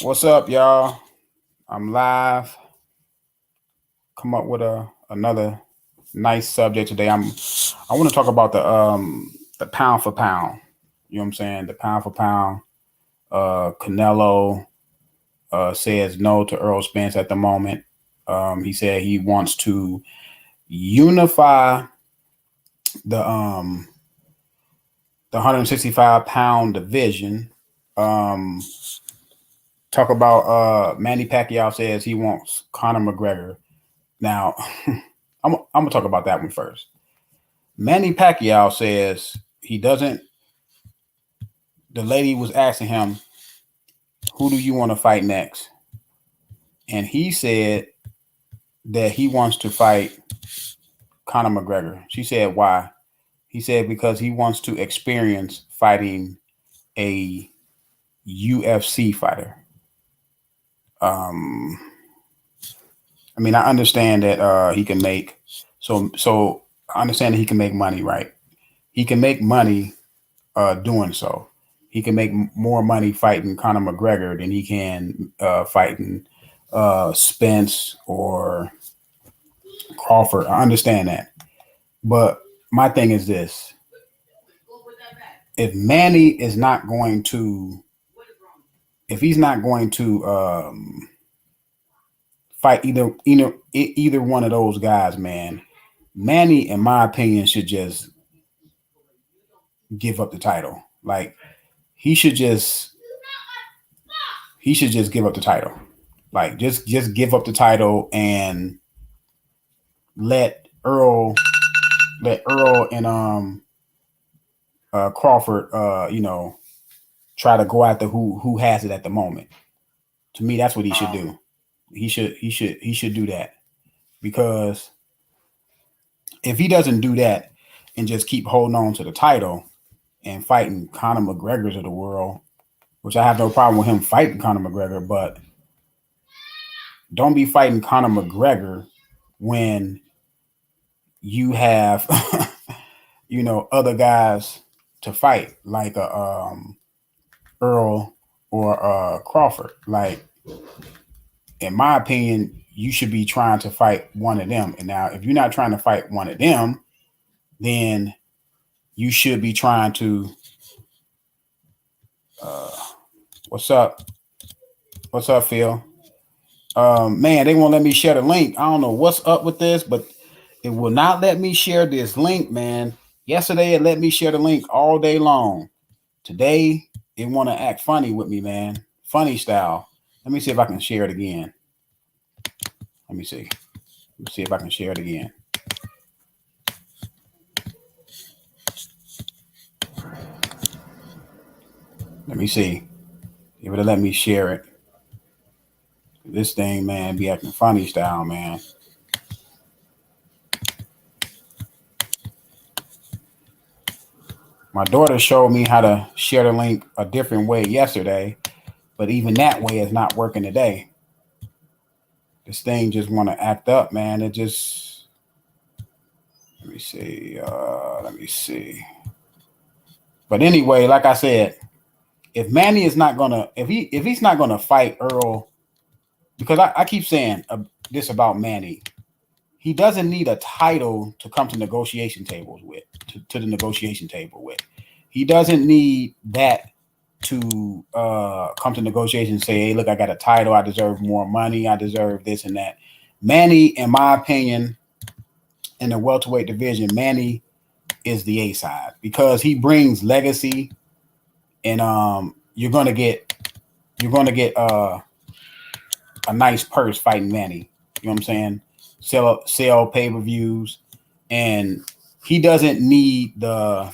What's up, y'all? I'm live. Come up with another nice subject today. I want to talk about the pound for pound. You know what I'm saying? The pound for pound. Canelo says no to Earl Spence at the moment. He said he wants to unify the um the 165-pound division. Um, Talk about Manny Pacquiao says he wants Conor McGregor. Now, I'm gonna talk about that one first. Manny Pacquiao says he doesn't. The lady was asking him, "Who do you want to fight next?" And he said that he wants to fight Conor McGregor. She said, "Why?" He said because he wants to experience fighting a UFC fighter. Um, I mean, I understand that he can make so. I understand that he can make money, right? He can make money doing so. He can make more money fighting Conor McGregor than he can fighting Spence or Crawford. I understand that, but my thing is this: if Manny is not going to, if he's not going to fight either one of those guys, man, Manny, in my opinion, should just give up the title. Like he should just give up the title. Like just give up the title and let Earl and Crawford try to go after who has it at the moment. To me, that's what he should do. He should do that, because if he doesn't do that and just keep holding on to the title and fighting Conor McGregor's of the world, which I have no problem with him fighting Conor McGregor, but don't be fighting Conor McGregor when you have other guys to fight like Earl or Crawford. Like, in my opinion, you should be trying to fight one of them. And now, if you're not trying to fight one of them, then you should be trying to. What's up? What's up, Phil? Man, they won't let me share the link. I don't know what's up with this, but it will not let me share this link, man. Yesterday, it let me share the link all day long. Today, it want to act funny with me, man. Funny style. Let me see if I can share it again. Let me see. Let's see if I can share it again. Let me see if it'll let me share it. This thing, man, be acting funny style, man. My daughter showed me how to share the link a different way yesterday, but even that way is not working today. This thing just want to act up, man. It just. Let me see. Let me see. But anyway, like I said, if Manny is not gonna, if he's not gonna fight Earl, because I keep saying this about Manny, he doesn't need a title to come to negotiation tables with, to the negotiation table with. He doesn't need that to come to negotiation and say, hey, look, I got a title, I deserve more money, I deserve this and that. Manny, in my opinion, in the welterweight division, Manny is the A side because he brings legacy, and you're gonna get a nice purse fighting Manny. You know what I'm saying? Sell pay-per-views, and he doesn't need the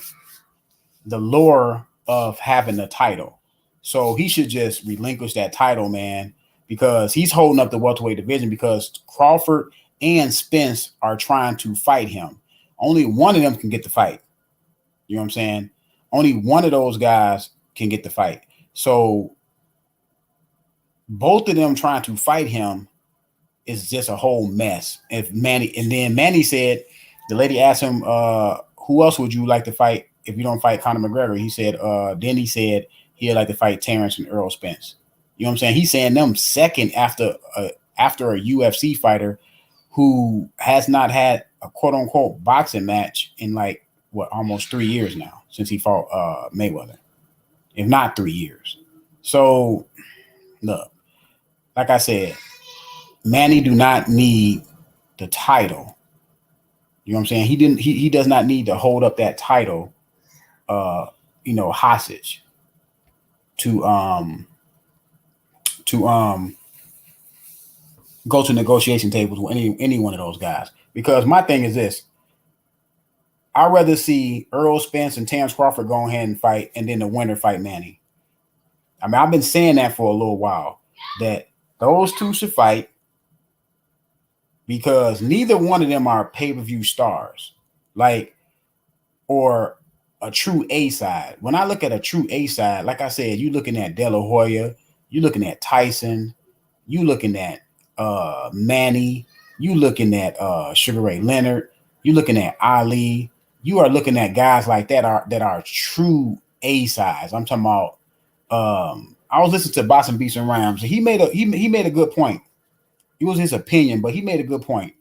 lure of having the title. So he should just relinquish that title, man, because he's holding up the welterweight division because Crawford and Spence are trying to fight him. Only one of them can get the fight. You know what I'm saying? Only one of those guys can get the fight. So both of them trying to fight him is just a whole mess. If Manny, and then Manny said, the lady asked him, who else would you like to fight if you don't fight Conor McGregor? He said, then he said he'd like to fight Terrence and Earl Spence. You know what I'm saying? He's saying them second after a UFC fighter who has not had a quote unquote boxing match in like what almost 3 years now since he fought Mayweather, if not 3 years. So look, like I said, Manny do not need the title. You know what I'm saying? He does not need to hold up that title hostage to go to negotiation tables with any one of those guys. Because my thing is this: I'd rather see Errol Spence and Terrence Crawford go ahead and fight, and then the winner fight Manny. I mean, I've been saying that for a little while, that those two should fight, because neither one of them are pay-per-view stars, or a true A side. When I look at a true A side, like I said, you're looking at De La Hoya, you're looking at Tyson, you're looking at Manny, you're looking at Sugar Ray Leonard, you're looking at Ali. You are looking at guys like that are true A sides. I'm talking about. I was listening to Boss and Beats and Rhymes. He made a good point. It was his opinion, but he made a good point.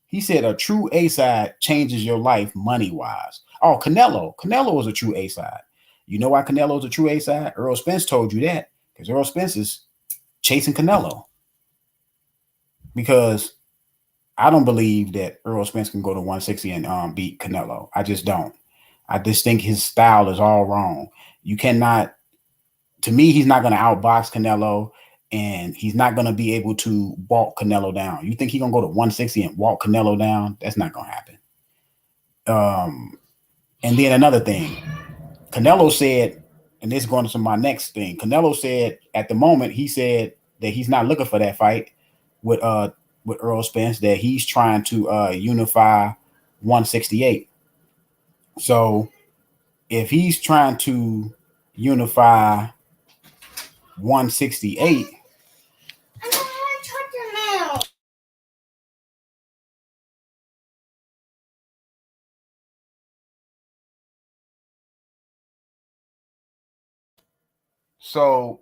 He said a true A side changes your life money wise. Oh, Canelo is a true A side. You know why Canelo is a true A side? Errol Spence told you that, because Errol Spence is chasing Canelo. Because I don't believe that Errol Spence can go to 160 and beat Canelo. I just don't. I just think his style is all wrong. You cannot. To me, he's not going to outbox Canelo, and he's not going to be able to walk Canelo down. You think he's going to go to 160 and walk Canelo down? That's not going to happen. And then another thing, Canelo said, and this is going to my next thing. Canelo said at the moment, he said that he's not looking for that fight with Errol Spence, that he's trying to unify 168. So if he's trying to unify 168, so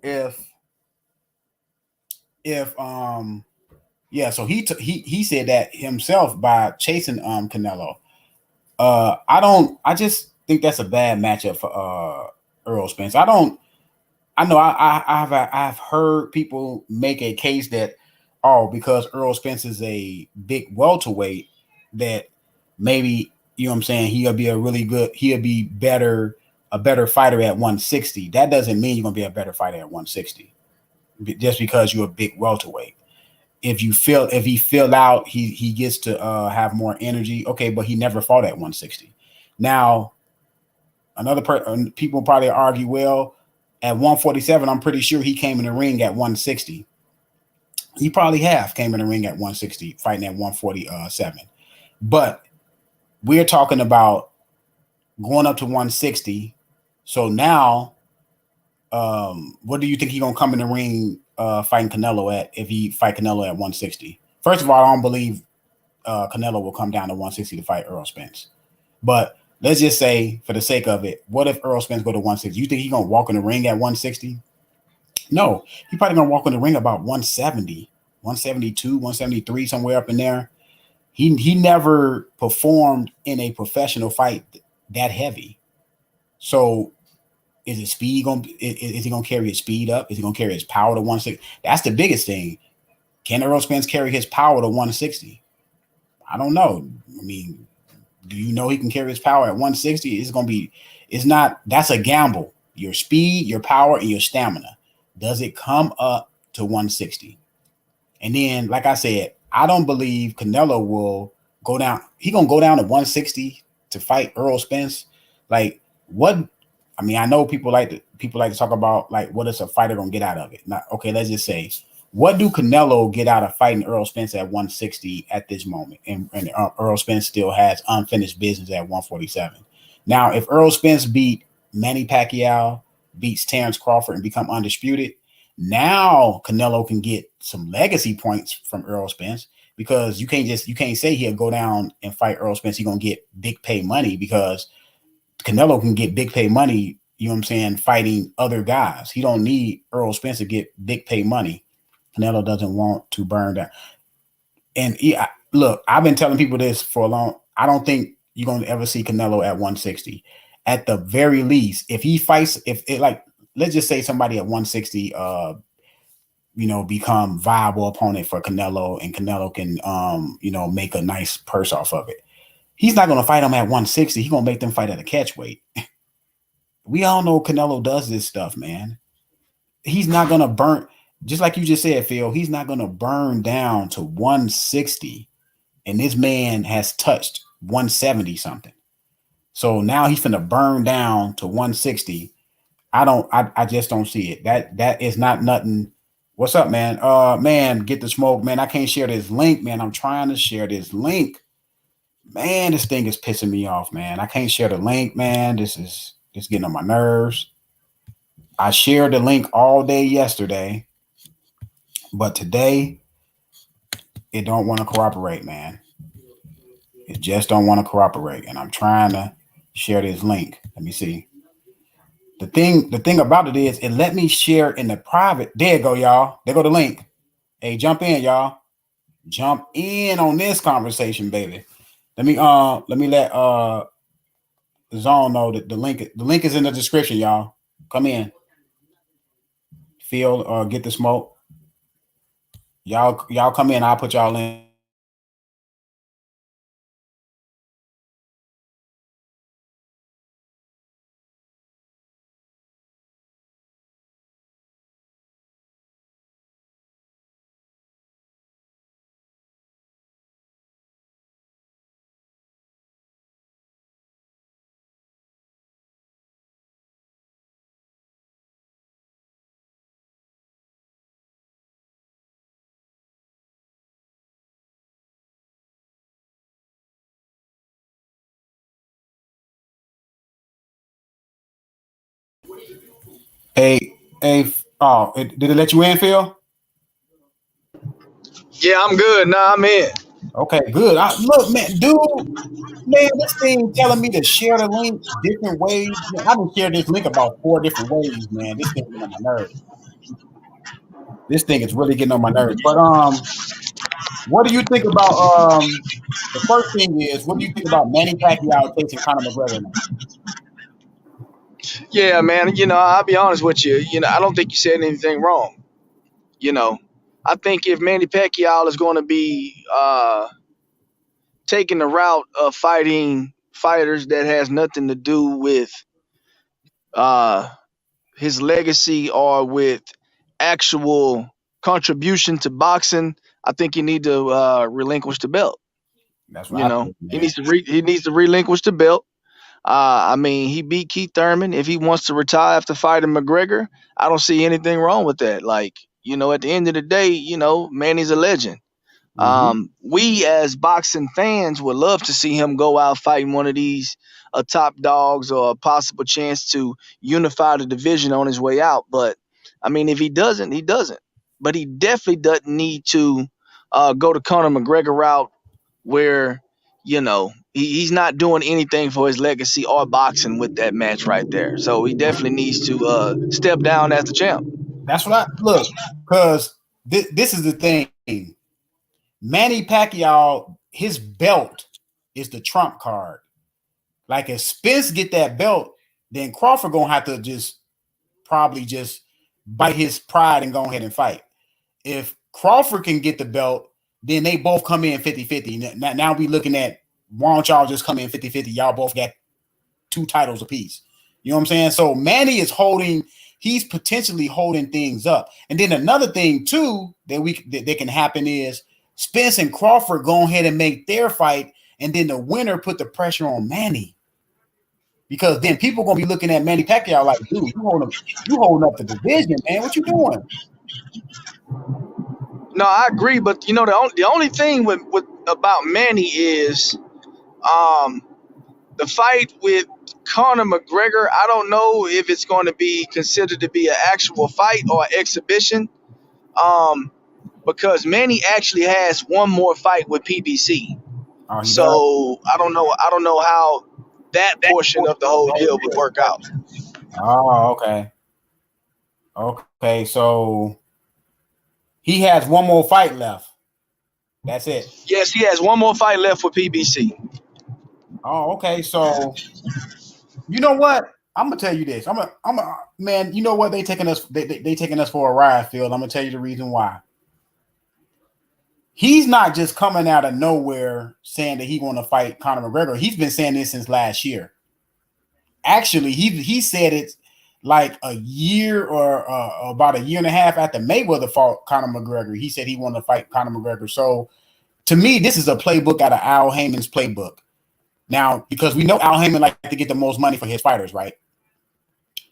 so he said that himself by chasing Canelo. I just think that's a bad matchup for Errol Spence. I know I've heard people make a case that, because Errol Spence is a big welterweight, that maybe, you know what I'm saying, he'll be a better fighter at 160. That doesn't mean you're gonna be a better fighter at 160 just because you're a big welterweight. If he filled out, he gets to have more energy. Okay, but he never fought at 160. Now, people probably argue, well, at 147, I'm pretty sure he came in the ring at 160. He probably came in the ring at 160, fighting at 147. But we're talking about going up to 160. So now, what do you think he's gonna come in the ring fighting Canelo at, if he fight Canelo at 160? First of all, I don't believe Canelo will come down to 160 to fight Errol Spence. But let's just say, for the sake of it, what if Errol Spence go to 160? You think he's gonna walk in the ring at 160? No, he's probably gonna walk in the ring about 170, 172, 173, somewhere up in there. He never performed in a professional fight that heavy. So is his speed is he gonna carry his speed up? Is he gonna carry his power to 160? That's the biggest thing. Can Errol Spence carry his power to 160? I don't know. I mean, do you know he can carry his power at 160? That's a gamble. Your speed, your power, and your stamina. Does it come up to 160? And then, like I said, I don't believe Canelo will go down. He gonna go down to 160 to fight Errol Spence. Like, what? I mean, I know people like to talk about, like, what is a fighter gonna get out of it? Now, okay, let's just say, what do Canelo get out of fighting Errol Spence at 160 at this moment? And Errol Spence still has unfinished business at 147. Now, if Errol Spence beat Manny Pacquiao, beats Terrence Crawford, and become undisputed, now Canelo can get some legacy points from Errol Spence, because you can't say he'll go down and fight Errol Spence. He's gonna get big pay money, because Canelo can get big pay money, you know what I'm saying, fighting other guys. He don't need Earl Spence to get big pay money. Canelo doesn't want to burn down. And look, I've been telling people this for a long. I don't think you're going to ever see Canelo at 160. At the very least, if he fights, if it like, let's just say somebody at 160, become viable opponent for Canelo, and Canelo can, make a nice purse off of it. He's not going to fight him at 160. He's going to make them fight at a catch weight. We all know Canelo does this stuff, man. He's not going to burn, just like you just said, Phil, he's not going to burn down to 160. And this man has touched 170 something. So now he's going to burn down to 160. I just don't see it. That is not nothing. What's up, man? Man, get the smoke, man. I can't share this link, man. I'm trying to share this link. Man, this thing is pissing me off, man. I can't share the link, man. This is just getting on my nerves. I shared the link all day yesterday, but today it don't want to cooperate, man. It just don't want to cooperate, and I'm trying to share this link. Let me see. The thing about it is it let me share in the private. There you go, y'all. There go the link. Hey, jump in, y'all. Jump in on this conversation, baby. Let me let Zone know that the link is in the description, y'all. Come in. Phil, get the smoke. Y'all come in. I'll put y'all in. Hey, did it let you in, Phil? Yeah, I'm good. Nah, I'm in. Okay, good. Look, man, this thing telling me to share the link different ways. Man, I've been sharing this link about 4 different ways, man. This thing getting on my nerves. This thing is really getting on my nerves. But what do you think about the first thing is, what do you think about Manny Pacquiao facing Conor McGregor now? Yeah, man. I'll be honest with you. I don't think you said anything wrong. You know, I think if Manny Pacquiao is going to be taking the route of fighting fighters that has nothing to do with uh, his legacy or with actual contribution to boxing, I think he need to relinquish the belt. That's what I think, He man. needs to relinquish the belt. I mean, he beat Keith Thurman. If he wants to retire after fighting McGregor, I don't see anything wrong with that. Like, at the end of the day, Manny's a legend. Mm-hmm. We as boxing fans would love to see him go out fighting one of these top dogs or a possible chance to unify the division on his way out. But I mean, if he doesn't, he doesn't. But he definitely doesn't need to go to Conor McGregor route where he's not doing anything for his legacy or boxing with that match right there. So he definitely needs to step down as the champ. That's what I look, because this is the thing. Manny Pacquiao, his belt is the trump card. Like if Spence get that belt, then Crawford gonna have to probably just bite his pride and go ahead and fight. If Crawford can get the belt, then they both come in 50-50. Now we looking at, why don't y'all just come in 50-50? Y'all both got 2 titles apiece. You know what I'm saying? So Manny is he's potentially holding things up. And then another thing too that can happen is Spence and Crawford go ahead and make their fight, and then the winner put the pressure on Manny. Because then people gonna be looking at Manny Pacquiao like, dude, you holding up the division, man. What you doing? No, I agree, but the only thing with about Manny is the fight with Conor McGregor. I don't know if it's going to be considered to be an actual fight or an exhibition, because Manny actually has one more fight with PBC. Oh, he does. So I don't know how that portion of the whole deal would work out. Oh, okay. Okay, so he has one more fight left. That's it. Yes, he has one more fight left for PBC. Oh, okay. So you know what? I'm gonna tell you this. Man. You know what? They taking us. They taking us for a ride, Phil. I'm gonna tell you the reason why. He's not just coming out of nowhere saying that he want to fight Conor McGregor. He's been saying this since last year. Actually, he said it like a year or about a year and a half after Mayweather fought Conor McGregor. He said he wanted to fight Conor McGregor. So to me, this is a playbook out of Al Heyman's playbook. Now, because we know Al Heyman like to get the most money for his fighters, right?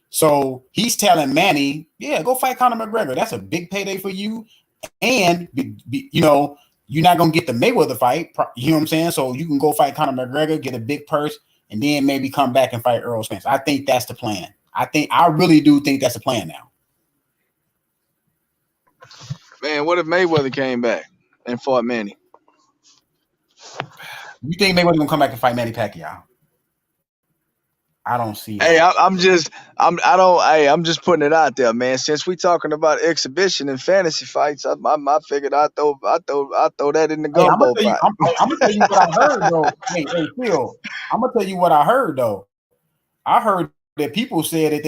So he's telling Manny, yeah, go fight Conor McGregor. That's a big payday for you. And, you're not going to get the Mayweather fight. You know what I'm saying? So you can go fight Conor McGregor, get a big purse, and then maybe come back and fight Errol Spence. I think that's the plan. I really do think that's the plan now. Man, what if Mayweather came back and fought Manny? You think Mayweather's going to come back and fight Manny Pacquiao? I don't see that. Hey, I'm just putting it out there, man. Since we talking about exhibition and fantasy fights, I figured I throw that in the gumbo pot. I'm gonna tell you what I heard though. Hey, Phil, I'm gonna tell you what I heard though. I heard that people said that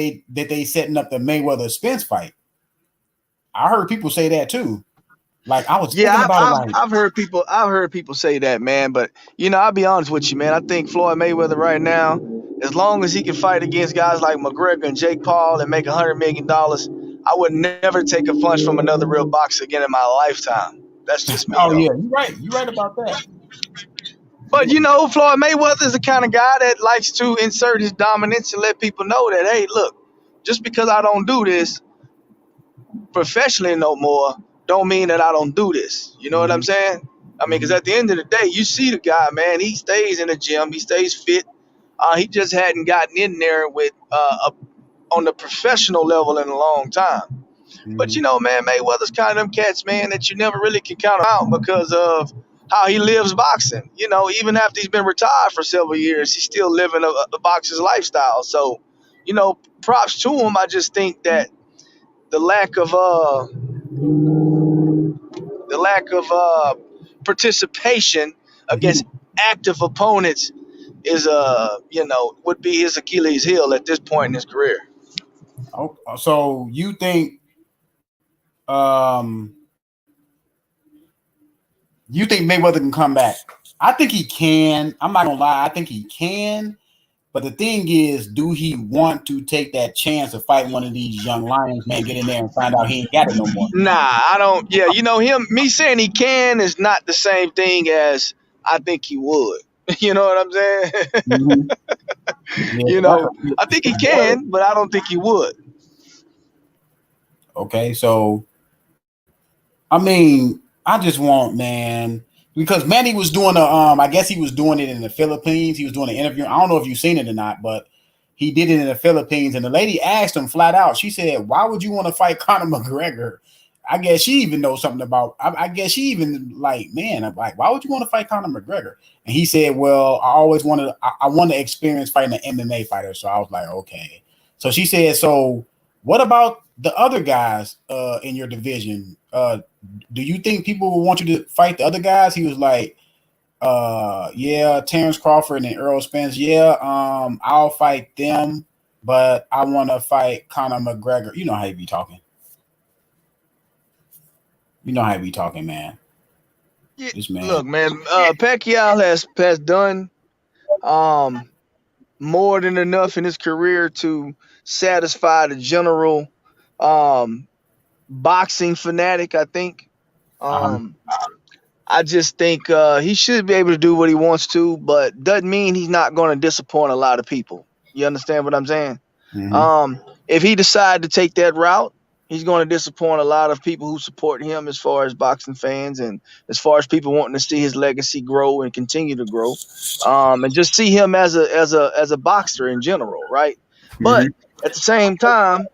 they setting up the Mayweather Spence fight. I heard people say that too. Like I was thinking about it. I've heard people say that, man. But I'll be honest with you, man. I think Floyd Mayweather right now, as long as he can fight against guys like McGregor and Jake Paul and make $100 million, I would never take a punch from another real boxer again in my lifetime. That's just me. Oh, yeah, you're right. You're right about that. But Floyd Mayweather is the kind of guy that likes to insert his dominance and let people know that, hey, look, just because I don't do this professionally no more, don't mean that I don't do this. You know what I'm saying? I mean, because at the end of the day, you see the guy, man. He stays in the gym. He stays fit. He just hadn't gotten in there with on the professional level in a long time. But man, Mayweather's kind of them cats, man, that you never really can count him out because of how he lives boxing. Even after he's been retired for several years, he's still living a boxer's lifestyle. So, props to him. I just think that the lack of participation against active opponents is would be his Achilles heel at this point in his career. Oh, so you think Mayweather can come back? I think he can. I'm not gonna lie, I think he can. But the thing is, do he want to take that chance of fighting one of these young lions, man, get in there and find out he ain't got it no more? Nah, I don't. Yeah, me saying he can is not the same thing as I think he would. You know what I'm saying? Mm-hmm. Yeah, I think he can, but I don't think he would. Okay, so I mean, I just want, man, because Manny was doing I guess he was doing it in the Philippines. He was doing an interview. I don't know if you've seen it or not, but he did it in the Philippines. And the lady asked him flat out. She said, "Why would you want to fight Conor McGregor?" I guess she even knows something about. I guess she even I'm like, why would you want to fight Conor McGregor? And he said, "Well, I always wanted. I want to experience fighting an MMA fighter." So I was like, okay. So she said, "So what about the other guys in your division? Do you think people will want you to fight the other guys?" He was like, yeah, Terrence Crawford and Errol Spence. Yeah, I'll fight them, but I want to fight Conor McGregor. You know how he be talking. You know how he be talking, man. Yeah, This man. Look, man, Pacquiao has done more than enough in his career to satisfy the general boxing fanatic, I think. I just think he should be able to do what he wants to, but doesn't mean he's not going to disappoint a lot of people. You understand what I'm saying? Mm-hmm. If he decided to take that route, he's going to disappoint a lot of people who support him as far as boxing fans and as far as people wanting to see his legacy grow and continue to grow, and just see him as a boxer in general, right? Mm-hmm. But at the same time,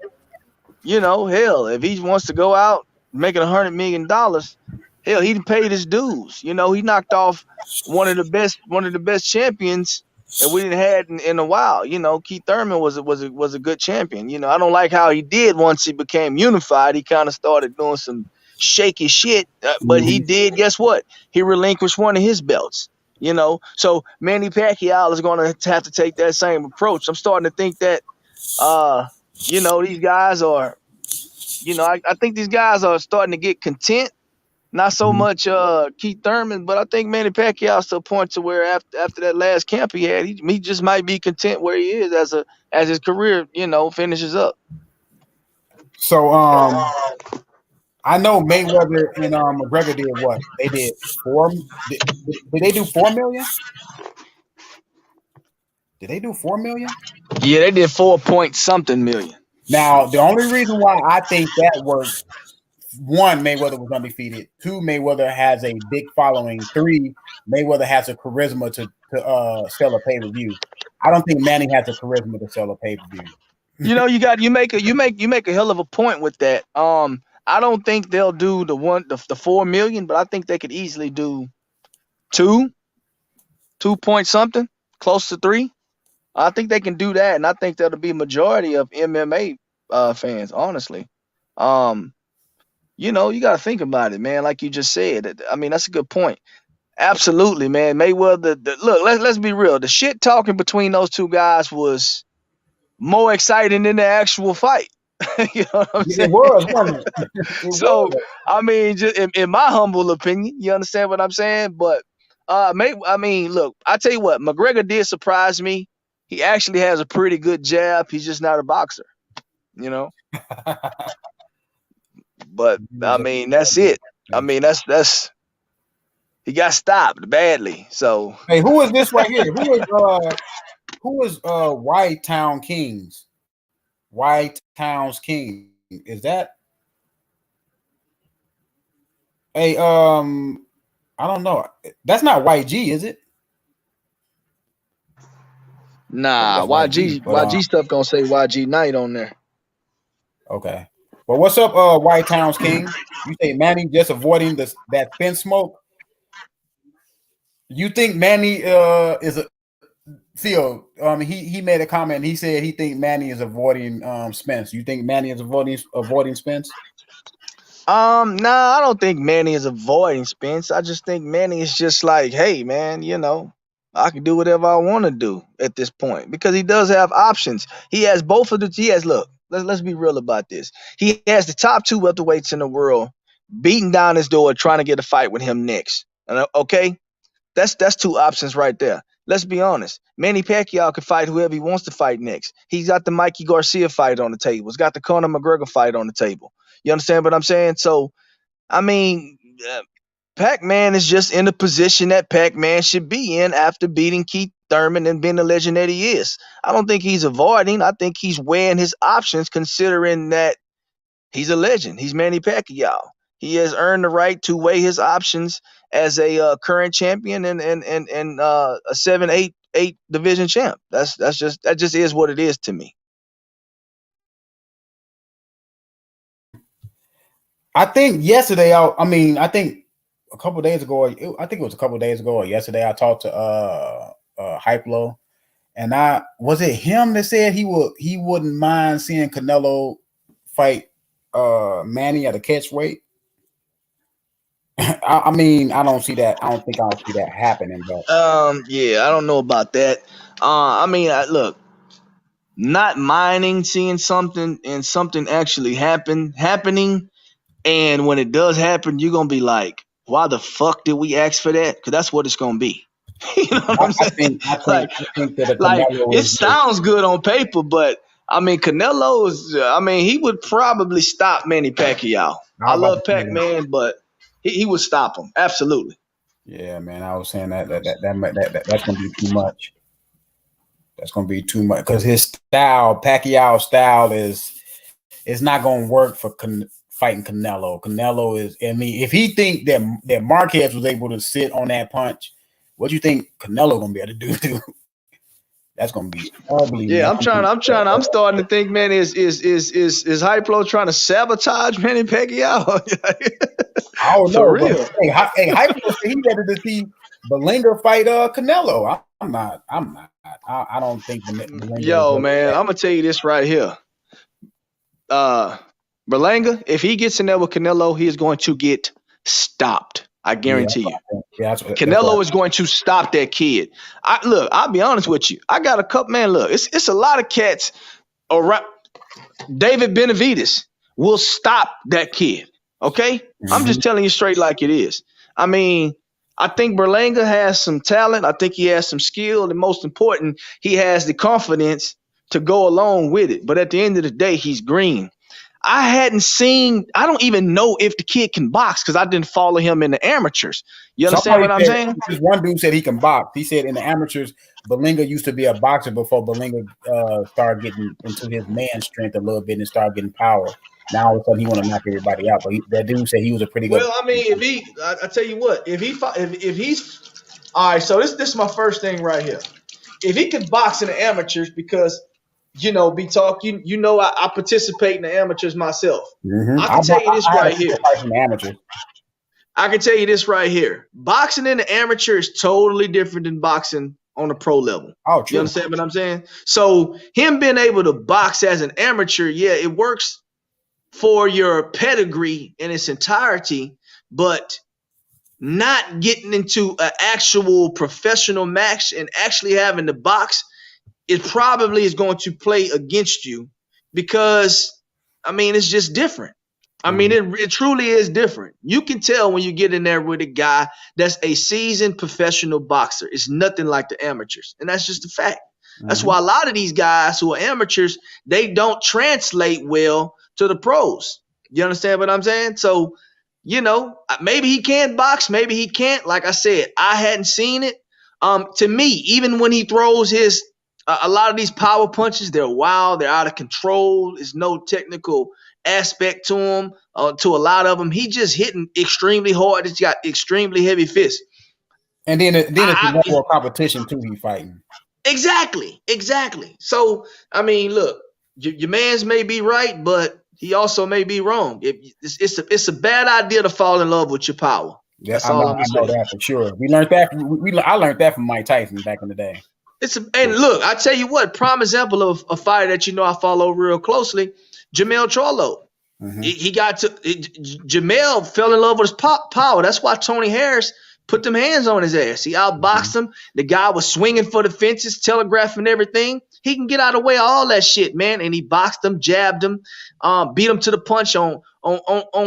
hell, if he wants to go out making $100 million, hell, he paid his dues. He knocked off one of the best champions that we didn't had in a while. You know, Keith Thurman was a good champion. You know, I don't like how he did once he became unified. He kind of started doing some shaky shit, but he Mhm. did. Guess what? He relinquished one of his belts. You know, so Manny Pacquiao is going to have to take that same approach. I'm starting to think that, you know, these guys are, you know, I think these guys are starting to get content. Not so Mhm. much Keith Thurman, but I think Manny Pacquiao to a point to where after that last camp he had, he just might be content where he is as his career, you know, finishes up. So I know Mayweather and McGregor did what? They did four. Did they do 4 million? Did they do 4 million? Yeah, they did 4 point something million. Now the only reason why I think that worked, one, Mayweather was undefeated. Two, Mayweather has a big following. Three, Mayweather has a charisma to sell a pay per view. I don't think Manny has a charisma to sell a pay per view. You know, you make a hell of a point with that. I don't think they'll do the 4 million, but I think they could easily do two, 2 point something, close to three. I think they can do that, and I think that'll be majority of MMA fans, honestly. Um, you know, you got to think about it, man. Like you just said, I mean, that's a good point. Absolutely, man. Mayweather, look, let's be real. The shit talking between those two guys was more exciting than the actual fight. You know what I'm It saying? was, wasn't it? It So, was. I mean, just in my humble opinion, you understand what I'm saying? But, I mean, look, I tell you what, McGregor did surprise me. He actually has a pretty good jab. He's just not a boxer, you know. But I mean, that's it. I mean, that's he got stopped badly. So Hey, who is this right here? Who is White Town Kings? White Towns King. Is that a I don't know. That's not YG, is it? I think nah, that's YG. But YG stuff gonna say YG Knight on there. okay. Well, what's up, White Towns King? You say Manny just avoiding that thin smoke. You think Manny is a Theo? He made a comment. He said he think Manny is avoiding Spence. You think Manny is avoiding Spence? Nah, I don't think Manny is avoiding Spence. I just think Manny is just like, hey, man, you know, I can do whatever I want to do at this point because he does have options. He has both of the. He has look. Let's be real about this. He has the top two welterweights in the world beating down his door, trying to get a fight with him next. And okay, that's two options right there. Let's be honest. Manny Pacquiao can fight whoever he wants to fight next. He's got the Mikey Garcia fight on the table. He's got the Conor McGregor fight on the table. You understand what I'm saying? So, I mean, Pac-Man is just in the position that Pac-Man should be in after beating Keith Thurman and being the legend that he is. I don't think he's avoiding. I think he's weighing his options, considering that he's a legend. He's Manny Pacquiao. He has earned the right to weigh his options as a current champion and a 7-8 division champ. That just is what it is to me. I think yesterday. I think a couple days ago. I think it was a couple days ago or yesterday. I talked to Hype Low, and was it him that said he wouldn't mind seeing Canelo fight Manny at a catch weight. I mean, I don't see that. I don't think I'll see that happening. But Yeah, I don't know about that. I mean, look, not minding seeing something and something actually happening, and when it does happen, you're gonna be like, why the fuck did we ask for that? Because that's what it's gonna be. You know what I'm saying? I think that Like Canelo it sounds good on paper, but I mean, Canelo is. I mean, he would probably stop Manny Pacquiao. I love Pac-Man, but he would stop him absolutely. Yeah, man. I was saying that's gonna be too much. That's gonna be too much because his style, Pacquiao's style, is not gonna work for fighting Canelo. Canelo is. I mean, if he think that Marquez was able to sit on that punch, what do you think Canelo gonna be able to do? Too? That's gonna be ugly. Yeah, man. I'm starting to think, man, is Hype Low trying to sabotage Manny Pacquiao? I don't know. For real. Hey, Hype Low, he ready to see Berlinger fight Canelo. I'm not. I don't think Berlanga is Yo, ready for man, that. I'm gonna tell you this right here. Berlanga, if he gets in there with Canelo, he is going to get stopped. I Yeah, guarantee you. that's Canelo what. is going to stop that kid. Look, I'll be honest with you. I got a couple, man. Look, it's a lot of cats around. David Benavidez will stop that kid. Okay, I'm just telling you straight like it is. I mean, I think Berlanga has some talent. I think he has some skill, and most important, he has the confidence to go along with it. But at the end of the day, he's green. I don't even know if the kid can box because I didn't follow him in the amateurs. You understand what I'm saying? This one dude said he can box. He said in the amateurs, Berlanga used to be a boxer before Berlanga started getting into his man strength a little bit and started getting power. Now all of a sudden he want to knock everybody out. But that dude said he was a pretty good. Well, I mean, I tell you what, if he's all right. So this is my first thing right here. If he can box in the amateurs, because be talking, I participate in the amateurs myself. I can tell you this right here. I can tell you this right here. Boxing in the amateur is totally different than boxing on the pro level. Oh, true. You understand what I'm saying? So him being able to box as an amateur, yeah, it works for your pedigree in its entirety, but not getting into an actual professional match and actually having to box, it probably is going to play against you because, I mean, it's just different. I mean, it truly is different. You can tell when you get in there with a guy that's a seasoned professional boxer. It's nothing like the amateurs, and that's just a fact. That's why a lot of these guys who are amateurs, they don't translate well to the pros. You understand what I'm saying? So, maybe he can box, maybe he can't. Like I said, I hadn't seen it. To me, even when he throws a lot of these power punches, they're wild, they're out of control. There's no technical aspect to him. To a lot of them, he just hitting extremely hard. He's got extremely heavy fists. And then it's a level of competition too. He fighting. Exactly. So, I mean, look, your man's may be right, but he also may be wrong. It's a bad idea to fall in love with your power. Yeah, that's all I know that for sure. We learned that. I learned that from Mike Tyson back in the day. And look, I tell you what, prime example of a fighter that I follow real closely, Jermell Charlo. Jermell fell in love with his power. That's why Tony Harris put them hands on his ass. He outboxed him. The guy was swinging for the fences, telegraphing everything. He can get out of the way of all that shit, man. And he boxed him, jabbed him, beat him to the punch on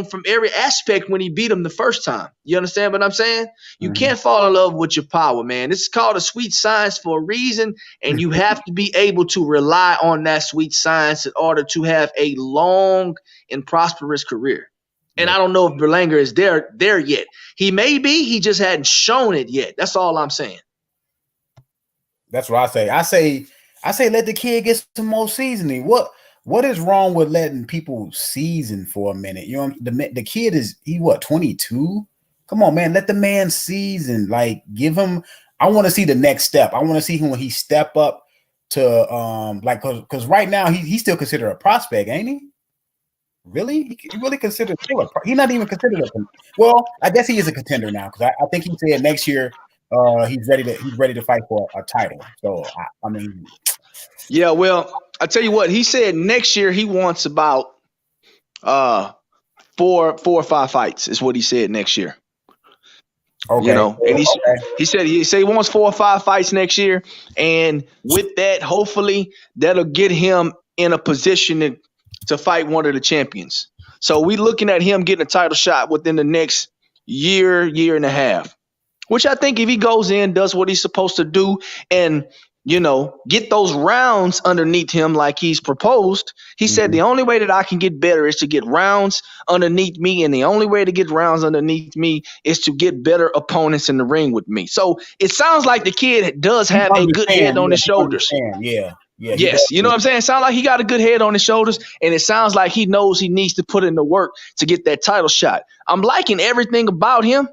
from every aspect when he beat him the first time. You understand what I'm saying? You can't fall in love with your power, man. This is called a sweet science for a reason, and you have to be able to rely on that sweet science in order to have a long and prosperous career. And I don't know if Berlanga is there yet. He may be. He just hadn't shown it yet. That's all I'm saying. That's what I say. I say let the kid get some more seasoning. What is wrong with letting people season for a minute? You know, the kid is 22? Come on, man. Let the man season. Like, give him. I want to see the next step. I want to see him when he step up to because right now he's still considered a prospect, ain't he? Really? He really considered he's not even considered well, I guess he is a contender now because I think he said next year he's ready to fight for a title. So I mean, yeah. Well, I tell you what, he said next year he wants about 4 or 5 fights is what he said next year. Okay. And he said he wants 4 or 5 fights next year, and with that, hopefully that'll get him in a position to fight one of the champions. So we looking at him getting a title shot within the next year and a half, which I think if he goes in, does what he's supposed to do, and get those rounds underneath him like he's proposed. He said the only way that I can get better is to get rounds underneath me, and the only way to get rounds underneath me is to get better opponents in the ring with me. So it sounds like the kid does have a good head on his shoulders. Yeah. Yes, you know what I'm saying? It sounds like he got a good head on his shoulders, and it sounds like he knows he needs to put in the work to get that title shot. I'm liking everything about him,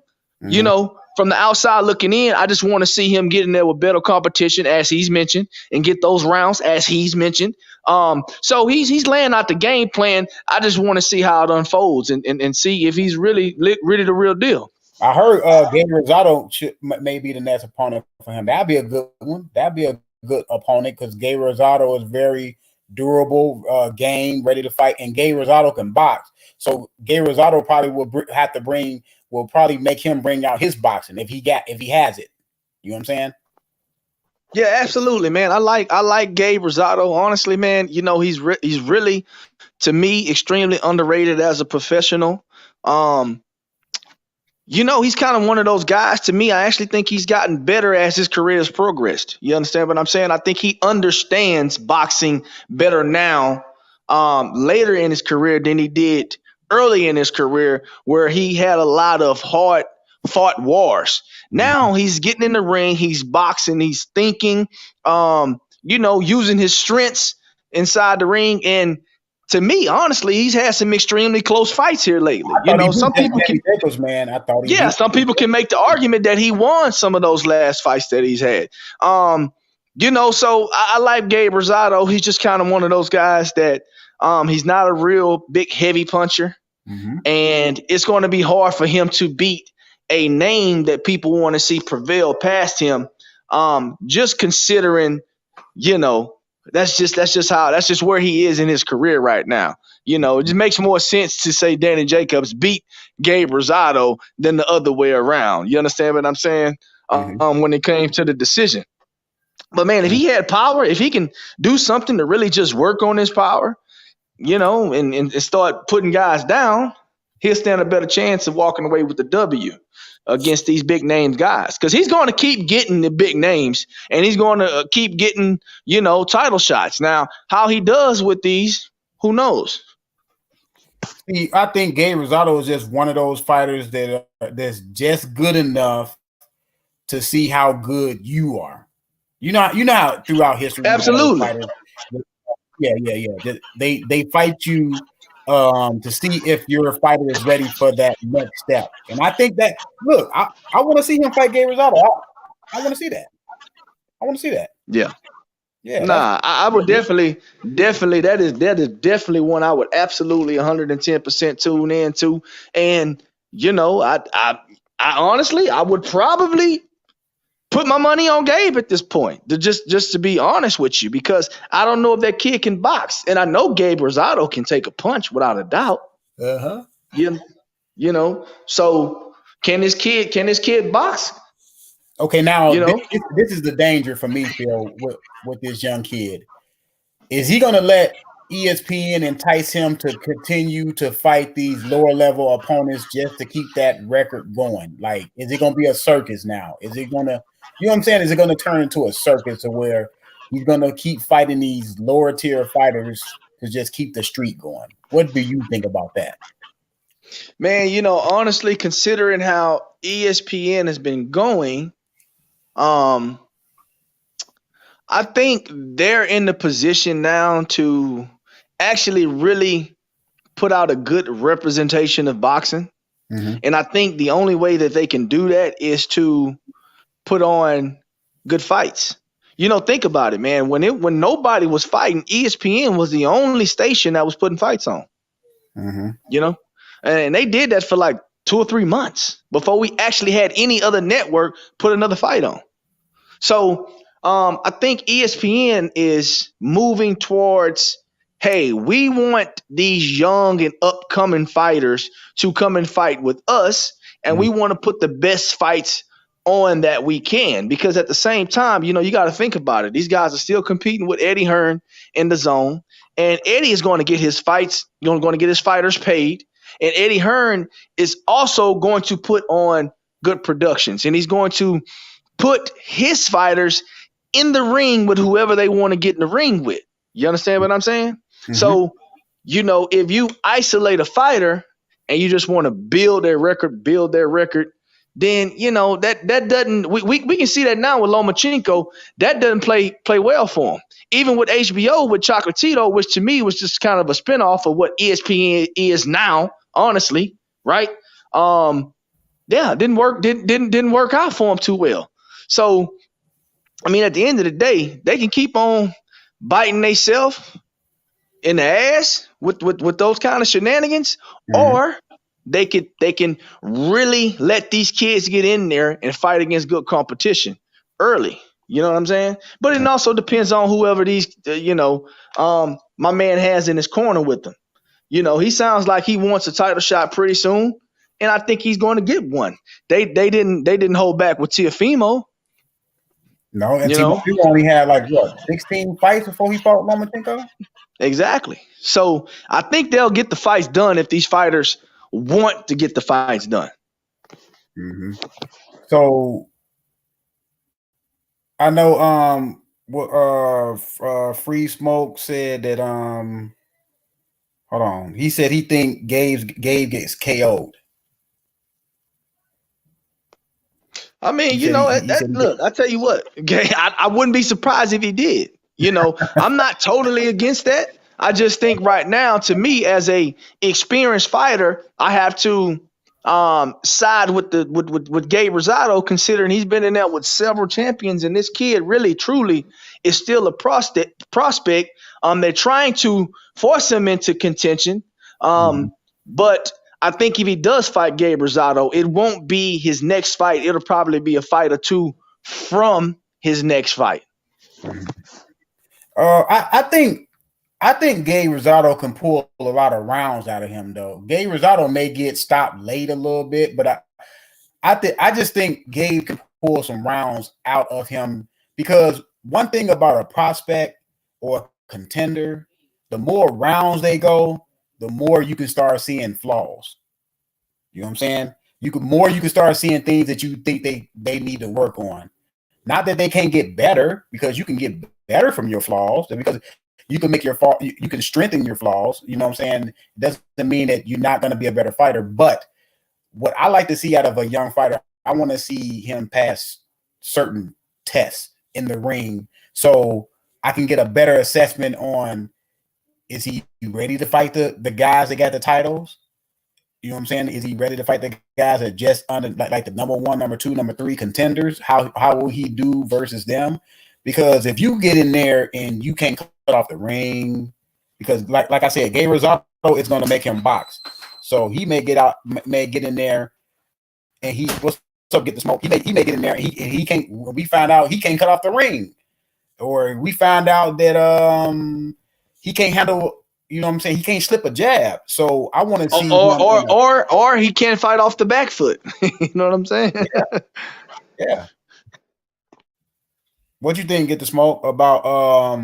from the outside looking in. I just want to see him get in there with better competition, as he's mentioned, and get those rounds, as he's mentioned. So he's laying out the game plan. I just want to see how it unfolds and see if he's really the real deal. I heard Gabriel Rosado may be the next opponent for him. That'd be a good one. That'd be a good opponent because Gay Rosado is very durable, game, ready to fight, and Gay Rosado can box. So Gay Rosado probably will probably make him bring out his boxing if he has it. You know what I'm saying? Yeah, absolutely, man. I like Gabe Rosado. Honestly, man, he's really, to me, extremely underrated as a professional. He's kind of one of those guys. To me, I actually think he's gotten better as his career has progressed. You understand what I'm saying? I think he understands boxing better now, later in his career than he did early in his career, where he had a lot of hard fought wars. Now he's getting in the ring, he's boxing, he's thinking, using his strengths inside the ring. And to me, honestly, he's had some extremely close fights here lately. Some people can, some people can make the argument that he won some of those last fights that he's had. So I like Gabe Rosado. He's just kind of one of those guys that he's not a real big heavy puncher, and it's going to be hard for him to beat a name that people want to see prevail past him. Just considering, that's just where he is in his career right now. It just makes more sense to say Danny Jacobs beat Gabe Rosado than the other way around. You understand what I'm saying? When it came to the decision. But man, if he had power, if he can do something to really just work on his power, and start putting guys down, he'll stand a better chance of walking away with the W against these big name guys, because he's going to keep getting the big names and he's going to keep getting, title shots. Now, how he does with these, who knows? See, I think Gabe Rosado is just one of those fighters that's just good enough to see how good you are. You know how throughout history, absolutely. They fight you to see if your fighter is ready for that next step. And I think that, look, I want to see him fight Gabe Rosado. I want to see that. Yeah. Nah, I would definitely. That is definitely one I would absolutely 110% tune into. And I honestly, I would probably put my money on Gabe at this point, just to be honest with you, because I don't know if that kid can box, and I know Gabe Rosado can take a punch without a doubt. So can this kid box? Okay, now this is the danger for me, Phil, with this young kid. Is he going to let ESPN entice him to continue to fight these lower level opponents just to keep that record going? Like, is it going to be a circus now? Is it going to, you know what I'm saying? Is it going to turn into a circus to where he's going to keep fighting these lower tier fighters to just keep the streak going? What do you think about that? Man, honestly, considering how ESPN has been going, I think they're in the position now to actually really put out a good representation of boxing. And I think the only way that they can do that is to put on good fights. Think about it, man. When nobody was fighting, ESPN was the only station that was putting fights on. And they did that for like 2 or 3 months before we actually had any other network put another fight on. So I think ESPN is moving towards, hey, we want these young and upcoming fighters to come and fight with us, and we want to put the best fights on that we can, because at the same time, you got to think about it. These guys are still competing with Eddie Hearn in the zone, and Eddie is going to get his fights, going to get his fighters paid, and Eddie Hearn is also going to put on good productions, and he's going to put his fighters in the ring with whoever they want to get in the ring with. You understand what I'm saying? So, if you isolate a fighter and you just want to build their record, then, that doesn't, we can see that now with Lomachenko, that doesn't play well for him. Even with HBO, with Chocolatito, which to me was just kind of a spinoff of what ESPN is now, honestly, right? Didn't work out for him too well. So, I mean, at the end of the day, they can keep on biting themselves in the ass with those kind of shenanigans, or they can really let these kids get in there and fight against good competition early. You know what I'm saying? But it also depends on whoever these, my man has in his corner with him. He sounds like he wants a title shot pretty soon, and I think he's going to get one. They didn't hold back with Teofimo. No, and Teofimo only had like what 16 fights before he fought Lomachenko. Exactly. So I think they'll get the fights done if these fighters want to get the fights done. Mm-hmm. So I know Free Smoke said that hold on. He said he think Gabe gets KO'd. I mean, look, I tell you what, I wouldn't be surprised if he did. I'm not totally against that. I just think right now, to me, as a experienced fighter, I have to side with Gabe Rosado, considering he's been in there with several champions, and this kid really, truly is still a prospect. They're trying to force him into contention, but I think if he does fight Gabe Rosado, it won't be his next fight. It'll probably be a fight or two from his next fight. I think Gabe Rosado can pull a lot of rounds out of him, though. Gabe Rosado may get stopped late a little bit, but I just think Gabe can pull some rounds out of him, because one thing about a prospect or a contender, the more rounds they go, the more you can start seeing flaws. You know what I'm saying? You can start seeing things that you think they need to work on. Not that they can't get better, because you can get better from your flaws, because you can make your fault, you can strengthen your flaws. You know what I'm saying? It doesn't mean that you're not going to be a better fighter. But what I like to see out of a young fighter, I want to see him pass certain tests in the ring, so I can get a better assessment on, is he ready to fight the guys that got the titles? You know what I'm saying? Is he ready to fight the guys that just under like the number 1, number 2, number 3 contenders? How will he do versus them? Because if you get in there and you can't cut off the ring, because like I said, Gabe Rosado is going to make him box. So he may get in there, and what's up, get the smoke. He may get in there, and he can't. We find out he can't cut off the ring, or we find out that he can't handle. You know what I'm saying? He can't slip a jab. So I want to see or he can't fight off the back foot. You know what I'm saying? Yeah. What you think, Get the Smoke, about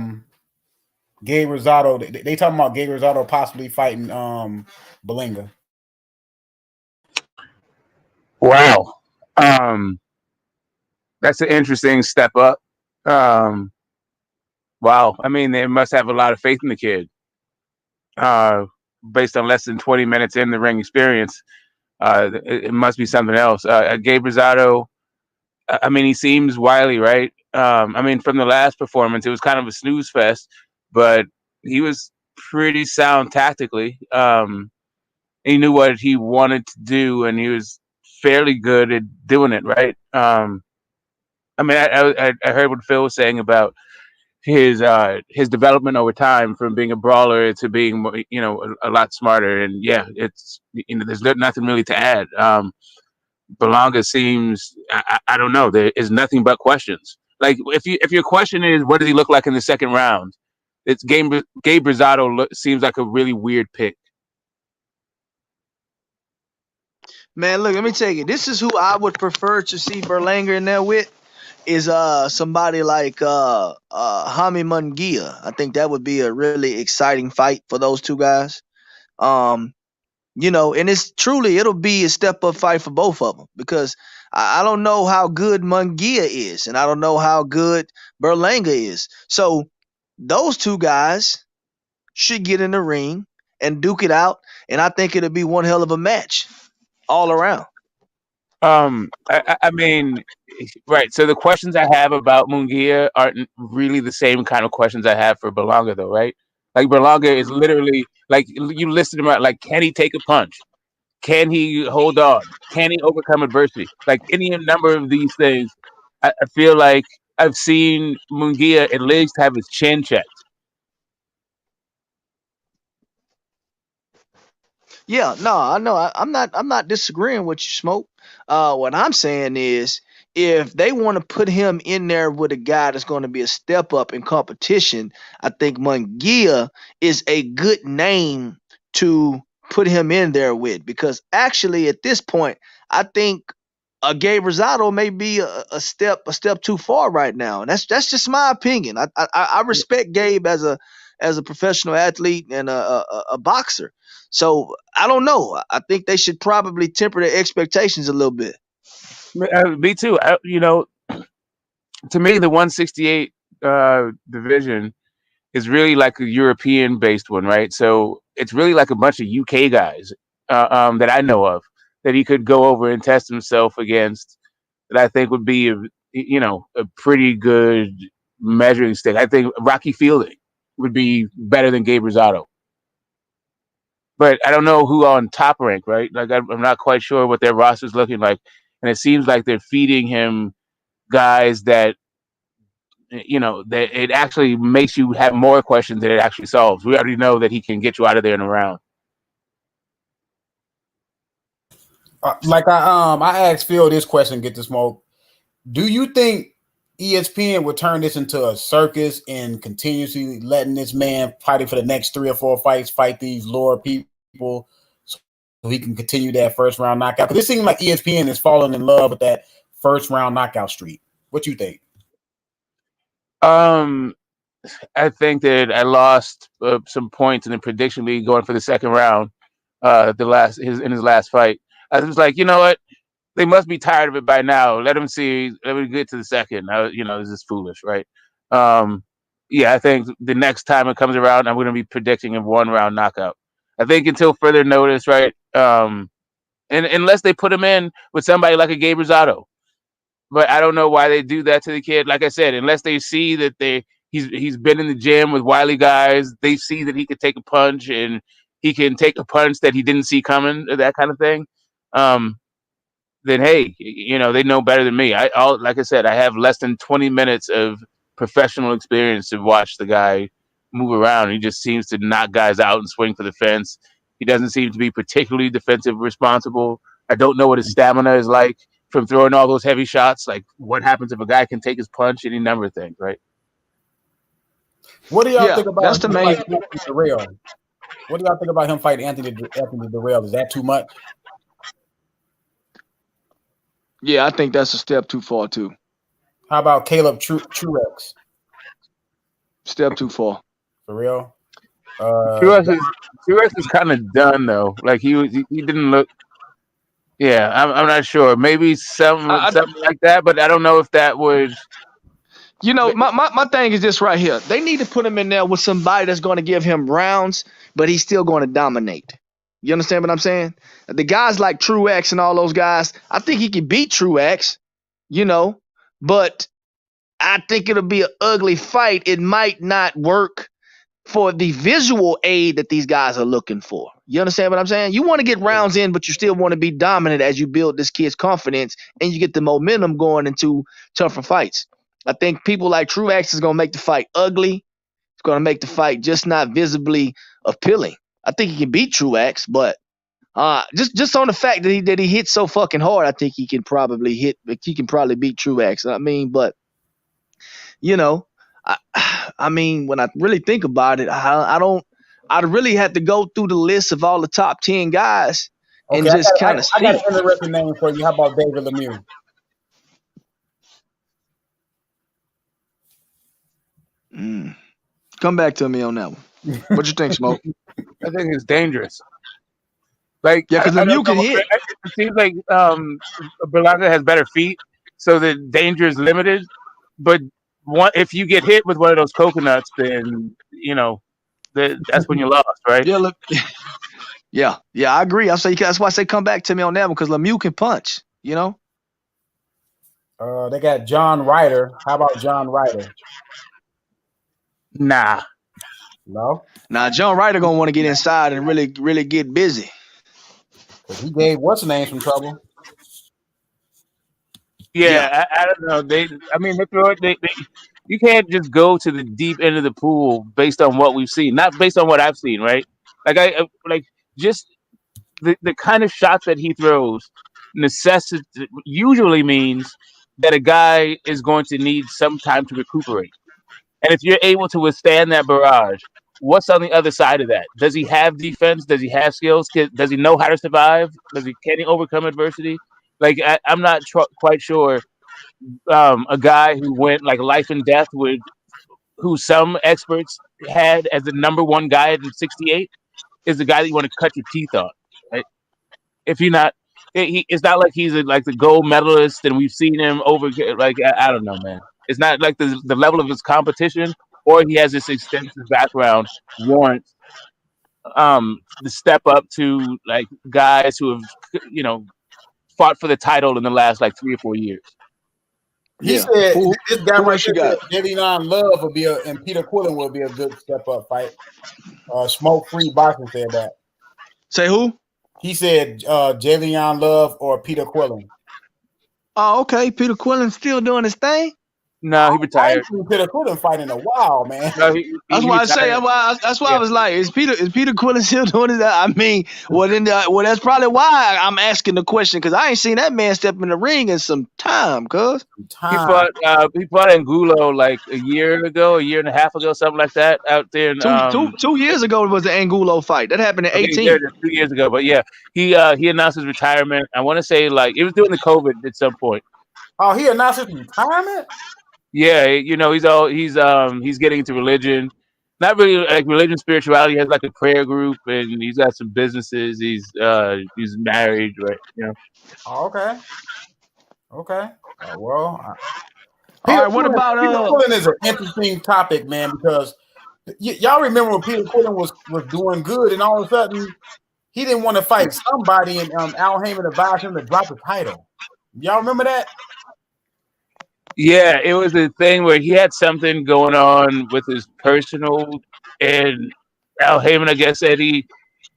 Gabe Rosado? They talking about Gabe Rosado possibly fighting Berlanga. Wow. That's an interesting step up. Wow. I mean, they must have a lot of faith in the kid. Based on less than 20 minutes in the ring experience, it must be something else. Gabe Rosado, I mean, he seems wily, right? I mean, from the last performance, it was kind of a snooze fest, but he was pretty sound tactically. He knew what he wanted to do, and he was fairly good at doing it, right? I mean, I heard what Phil was saying about his development over time, from being a brawler to being, a lot smarter. And yeah, it's, there's nothing really to add. Berlanga seems, I don't know, there is nothing but questions. Like, if your question is, what does he look like in the second round? It's Gabe Rosado seems like a really weird pick. Man, look, let me tell you, this is who I would prefer to see Berlanga in there with, is somebody like Jaime Munguia. I think that would be a really exciting fight for those two guys. And it'll be a step up fight for both of them, because I don't know how good Munguia is, and I don't know how good Berlanga is. So those two guys should get in the ring and duke it out, and I think it'll be one hell of a match all around. I mean, right. So the questions I have about Munguia aren't really the same kind of questions I have for Berlanga, though, right? Like, Berlanga is literally, like, you listed him out, like, can he take a punch? Can he hold on? Can he overcome adversity? Like, any number of these things, I feel like I've seen Munguia at least have his chin checked. Yeah, no, I know. I'm not disagreeing with you, Smoke. What I'm saying is, if they want to put him in there with a guy that's going to be a step up in competition, I think Munguia is a good name to put him in there with, because actually at this point, I think Gabe Rosado may be a step too far right now. And that's just my opinion. I respect Gabe as a professional athlete and a boxer. So I don't know. I think they should probably temper their expectations a little bit. Me too. To me, the 168 division is really like a European-based one, right? So it's really like a bunch of UK guys that I know of that he could go over and test himself against. That I think would be, a pretty good measuring stick. I think Rocky Fielding would be better than Gabe Rosado. But I don't know who on Top Rank, right? Like I'm not quite sure what their roster's looking like, and it seems like they're feeding him guys that that it actually makes you have more questions than it actually solves. We already know that he can get you out of there in a round. Like I asked Phil this question, get the smoke. Do you think ESPN would turn this into a circus and continuously letting this man fighting for the next 3 or 4 fights, fight these lower people so he can continue that first round knockout? Because it seems like ESPN is falling in love with that first round knockout streak. What you think? I think that I lost some points in the prediction league going for the second round. In his last fight, I was like, you know what? They must be tired of it by now. Let them see. Let me get to the second. This is foolish, right? I think the next time it comes around, I'm going to be predicting a 1-round knockout. I think until further notice, right? And unless they put him in with somebody like a Gabe Rosado. But I don't know why they do that to the kid. Like I said, unless they see that he's been in the gym with wily guys, they see that he could take a punch and he can take a punch that he didn't see coming, that kind of thing. Then hey, they know better than me. Like I said, I have less than 20 minutes of professional experience to watch the guy move around. He just seems to knock guys out and swing for the fence. He doesn't seem to be particularly defensive responsible. I don't know what his stamina is like from throwing all those heavy shots. Like, what happens if a guy can take his punch? Any number of things, right? What do y'all think about that's the main. Dirrell? What do y'all think about him fighting Anthony Dirrell? Is that too much? Yeah, I think that's a step too far too. How about Caleb Truex? Step too far. For real? Truex is kind of done though. Like he didn't look. Yeah, I'm not sure. Maybe something like that, but I don't know if that would. My thing is this right here. They need to put him in there with somebody that's going to give him rounds, but he's still going to dominate. You understand what I'm saying? The guys like Truex and all those guys, I think he can beat Truex, but I think it'll be an ugly fight. It might not work for the visual aid that these guys are looking for. You understand what I'm saying? You want to get rounds in, but you still want to be dominant as you build this kid's confidence and you get the momentum going into tougher fights. I think people like Truex is going to make the fight ugly. It's going to make the fight just not visibly appealing. I think he can beat Truex, but just on the fact that he hits so fucking hard, I think he can probably beat Truex. I mean, but I mean, when I really think about it, I'd really have to go through the list of all the top 10 guys and just kind of see. I got an interesting name for you. How about David Lemieux? Come back to me on that one. What you think, Smoke? I think it's dangerous. Like, yeah, because Lemieux can hit. It seems like Berlanga has better feet, so the danger is limited. But if you get hit with one of those coconuts, then that's when you're lost, right? Yeah, look. Yeah, I agree. That's why I say come back to me on that one, because Lemieux can punch. They got John Ryder. How about John Ryder? Nah. No? Nah, John Ryder gonna want to get inside and really, really get busy. He gave what's the name some trouble. Yeah. I don't know. They you can't just go to the deep end of the pool based on what we've seen, not based on what I've seen, right? Like just the kind of shots that he throws usually means that a guy is going to need some time to recuperate. And if you're able to withstand that barrage, what's on the other side of that? Does he have defense? Does he have skills? Does he know how to survive? Can he overcome adversity? Like I'm not quite sure. A guy who went like life and death with who some experts had as the number one guy in '68 is the guy that you want to cut your teeth on, right? If you're not, it's not like he's like the gold medalist and we've seen him over. Like I don't know, man. It's not like the level of his competition, or he has this extensive background warrants the step up to like guys who have fought for the title in the last like 3 or 4 years. He said this guy right here, Javion Love will be and Peter Quillen will be a good step up fight. Smoke Free Boxing said that. Say who? He said Javion Love or Peter Quillen. Oh, okay. Peter Quillen's still doing his thing. No, he retired. I ain't seen Peter Quillen fight in a while, man. No, that's why I say. That's why I was like, is Peter Quillen still doing it? I mean, that's probably why I'm asking the question because I ain't seen that man step in the ring in some time. Cause he fought Angulo like a year and a half ago, something like that, out there. In, 2 years ago was the Angulo fight. That happened in 18. 2 years ago, but yeah, he announced his retirement. I want to say like it was during the COVID at some point. Oh, he announced his retirement. Yeah, he's getting into religion. Not really like religion, spirituality. He has like a prayer group, and he's got some businesses. He's married, right? Oh, okay. Okay. All right. What about Peter Quillen is an interesting topic, man, because y'all remember when Peter Quillen was doing good, and all of a sudden he didn't want to fight somebody, and Al Heyman advised him to drop the title. Y'all remember that? Yeah, it was a thing where he had something going on with his personal, and Al Heyman, I guess, said he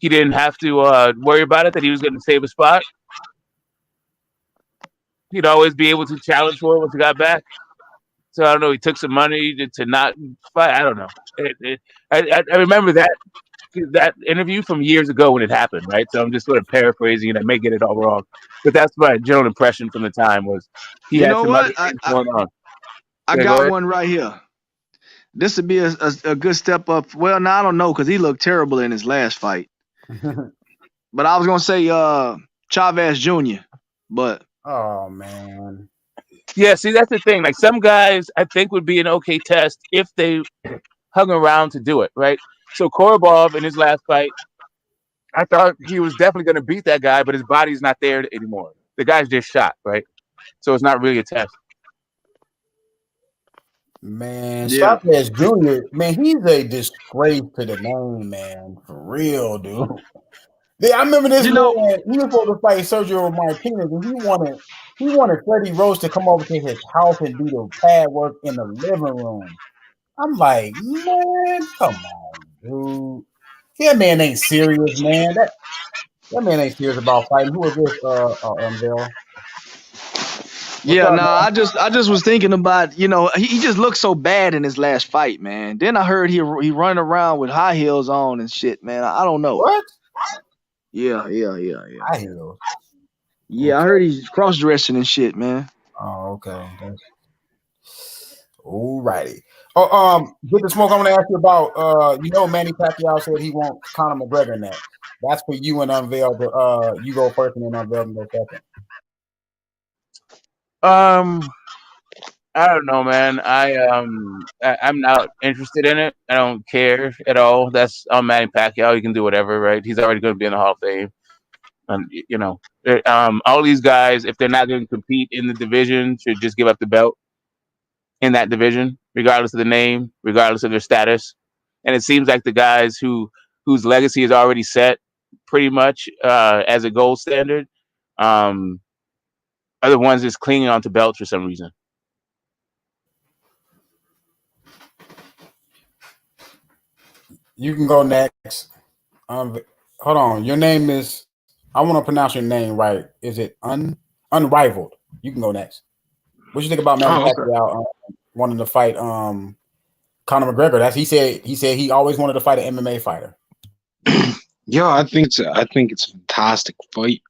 didn't have to worry about it, that he was going to save a spot. He'd always be able to challenge for it once he got back. So I don't know. He took some money to not fight. I don't know. I remember that interview from years ago when it happened, right? So I'm just sort of paraphrasing, and I may get it all wrong, but that's my general impression from the time was he had some other things going on. I got one right here. This would be a good step up. Well, now I don't know because he looked terrible in his last fight. But I was gonna say Chavez Jr. But oh man, yeah. See, that's the thing. Like some guys, I think would be an okay test if they hung around to do it, right? So Korobov in his last fight, I thought he was definitely going to beat that guy, but his body's not there anymore. The guy's just shot, right? So it's not really a test. Man, Chavez Jr., man, he's a disgrace to the name, man. For real, dude. I remember this man, he was supposed to fight Sergio Martinez, and he wanted Freddie Roach to come over to his house and do the pad work in the living room. I'm like, man, come on, dude. That man ain't serious, man. That man ain't serious about fighting. Who is this, Unveil? Yeah, no, I just was thinking about, he just looked so bad in his last fight, man. Then I heard he running around with high heels on and shit, man. I don't know. What? Yeah. High heels? Yeah, I heard he's cross-dressing and shit, man. Oh, okay. All righty. Oh, Get the Smoke, I'm going to ask you about, Manny Pacquiao said he wants Conor McGregor next. That's for you and Unveil. You go first and then Unveil can go second. I don't know, man. I'm not interested in it. I don't care at all. That's on Manny Pacquiao. He can do whatever, right? He's already going to be in the Hall of Fame. And all these guys, if they're not going to compete in the division, should just give up the belt in that division, regardless of the name, regardless of their status. And it seems like the guys whose legacy is already set pretty much as a gold standard are the ones that's clinging onto belts for some reason. You can go next. Hold on. Your name is, I want to pronounce your name right. Is it Unrivaled? You can go next. What you think about Manny Pacquiao wanting to fight Conor McGregor? He said he always wanted to fight an MMA fighter. Yeah, I think it's a fantastic fight.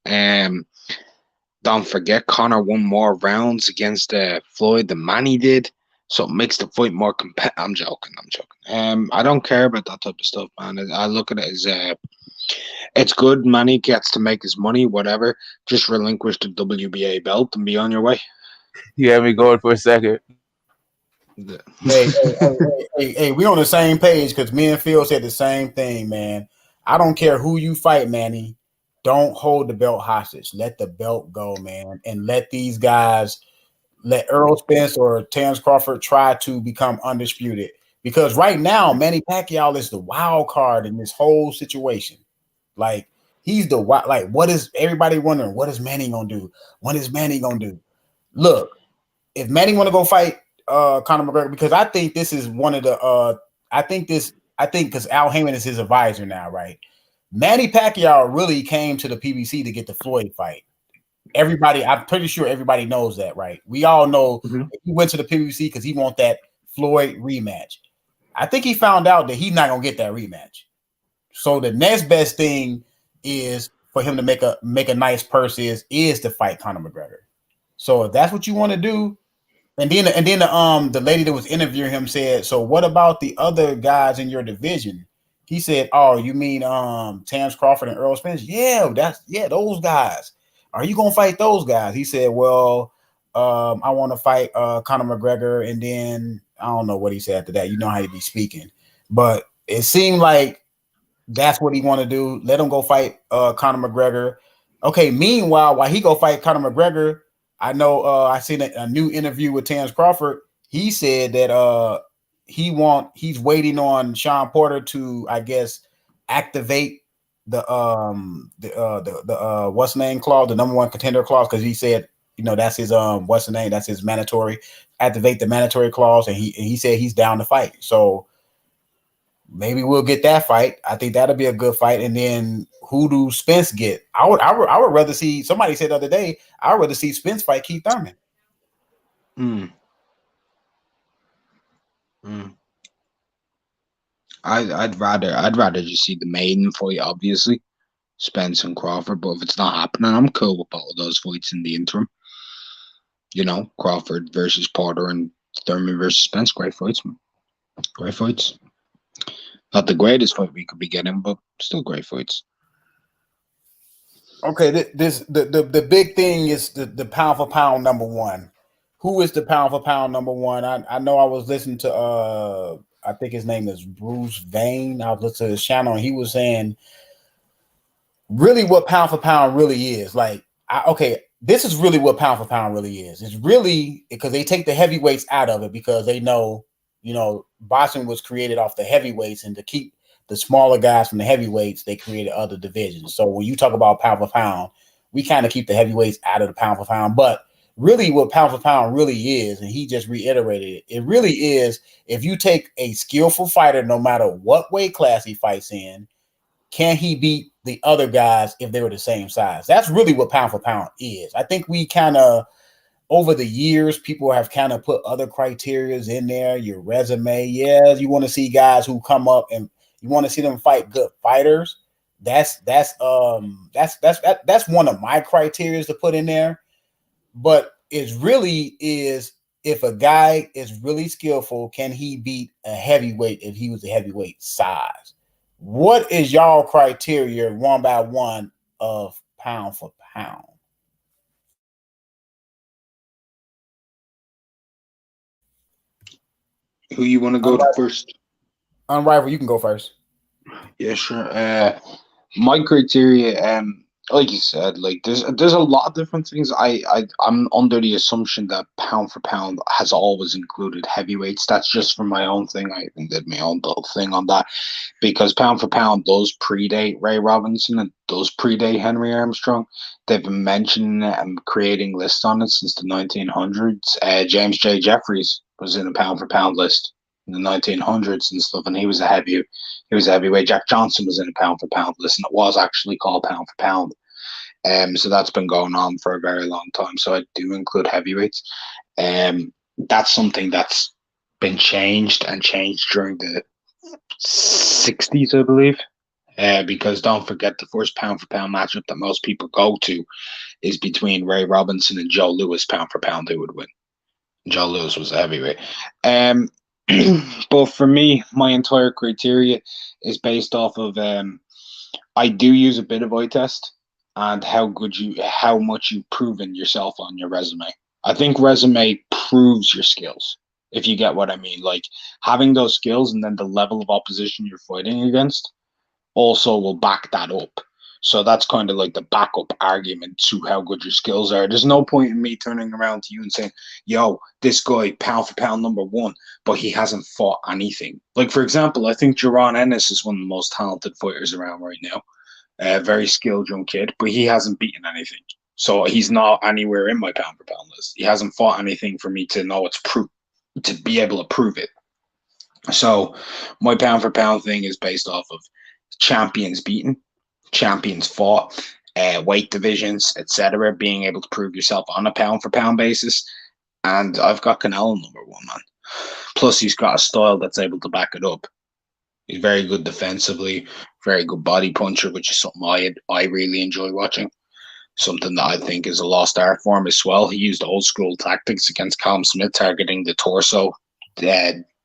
don't forget Connor won more rounds against Floyd than Manny did, so it makes the fight more competitive. I'm joking. I don't care about that type of stuff, man. I look at it as it's good. Manny gets to make his money, whatever. Just relinquish the WBA belt and be on your way. You had me going for a second. Hey, we on the same page because me and Phil said the same thing, man. I don't care who you fight, Manny. Don't hold the belt hostage. Let the belt go, man, and let these guys, let Errol Spence or Terence Crawford try to become undisputed. Because right now, Manny Pacquiao is the wild card in this whole situation. Like he's the wild. Like what is everybody wondering? What is Manny gonna do? What is Manny gonna do? Look, if Manny want to go fight Conor McGregor, because I think this is one of the I think because Al Heyman is his advisor now, right? Manny Pacquiao really came to the PBC to get the Floyd fight. Everybody, I'm pretty sure everybody knows that, right? We all know he went to the PBC because he want that Floyd rematch. I think he found out that he's not gonna get that rematch. So the next best thing is for him to make a nice purse is to fight Conor McGregor. So if that's what you want to do, and then the lady that was interviewing him said, so what about the other guys in your division? He said, oh, you mean Terence Crawford and Errol Spence? Yeah, those guys. Are you gonna fight those guys? He said, well, I want to fight Conor McGregor, and then I don't know what he said after that. You know how he be speaking, but it seemed like that's what he want to do. Let him go fight Conor McGregor. Okay. Meanwhile, while he go fight Conor McGregor, I know I seen a new interview with Terence Crawford. He said that he's waiting on Sean Porter to, I guess, activate the what's the name clause, the number one contender clause, because he said, that's his what's the name, that's his mandatory, activate the mandatory clause, and he said he's down to fight. So maybe we'll get that fight. I think that'll be a good fight. And then who do Spence get? I would rather see, somebody said the other day, I would rather see Spence fight Keith Thurman. I'd rather just see the maiden fight, obviously, Spence and Crawford. But if it's not happening, I'm cool with both of those fights in the interim. Crawford versus Porter and Thurman versus Spence. Great fights, man. Great fights. Not the greatest fight we could be getting, but still great fights. Okay, the big thing is the pound for pound number one. Who is the pound for pound number one? I know I was listening to I think his name is Bruce Vane. I was listening to his channel, and he was saying really what pound for pound really is. Like, this is really what pound for pound really is. It's really because they take the heavyweights out of it because they know, boxing was created off the heavyweights, and to keep the smaller guys from the heavyweights, they created other divisions. So when you talk about pound for pound, we kind of keep the heavyweights out of the pound for pound. But really what pound for pound really is, and he just reiterated it, it really is if you take a skillful fighter, no matter what weight class he fights in, can he beat the other guys if they were the same size? That's really what pound for pound is. I think we kind of, over the years, people have kind of put other criterias in there, your resume. Yeah, you want to see guys who come up and you want to see them fight good fighters. That's one of my criterias to put in there. But it really is, if a guy is really skillful, can he beat a heavyweight if he was a heavyweight size? What is y'all criteria one by one of pound for pound? Who you want to go to first? Unrivaled, you can go first. Yeah, sure. My criteria, like you said, like there's a lot of different things. I'm under the assumption that pound for pound has always included heavyweights. That's just for my own thing. I even did my own little thing on that, because pound for pound, those predate Ray Robinson and those predate Henry Armstrong. They've been mentioning it and creating lists on it since the 1900s. James J. Jeffries was in a pound for pound list in the 1900s and stuff, and he was a heavyweight. Jack Johnson was in a pound for pound list, and it was actually called pound for pound. So that's been going on for a very long time. So I do include heavyweights. That's something that's been changed during the 60s, I believe. Because don't forget the first pound for pound matchup that most people go to is between Ray Robinson and Joe Louis. Pound for pound, who would win? Joe Louis was a heavyweight. Um, but for me, my entire criteria is based off of I do use a bit of eye test and how much you've proven yourself on your resume. I think resume proves your skills, if you get what I mean. Like having those skills and then the level of opposition you're fighting against also will back that up. So that's kind of like the backup argument to how good your skills are. There's no point in me turning around to you and saying, yo, this guy, pound for pound, #1, but he hasn't fought anything. Like, for example, I think Jaron Ennis is one of the most talented fighters around right now. A very skilled young kid, but he hasn't beaten anything. So he's not anywhere in my pound for pound list. He hasn't fought anything for me to know it's proof, to be able to prove it. So my pound for pound thing is based off of champions beaten, champions fought, weight divisions, etc. Being able to prove yourself on a pound for pound basis, and I've got Canelo #1, man. Plus, he's got a style that's able to back it up. He's very good defensively, very good body puncher, which is something I really enjoy watching. Something that I think is a lost art form as well. He used old school tactics against Callum Smith, targeting the torso,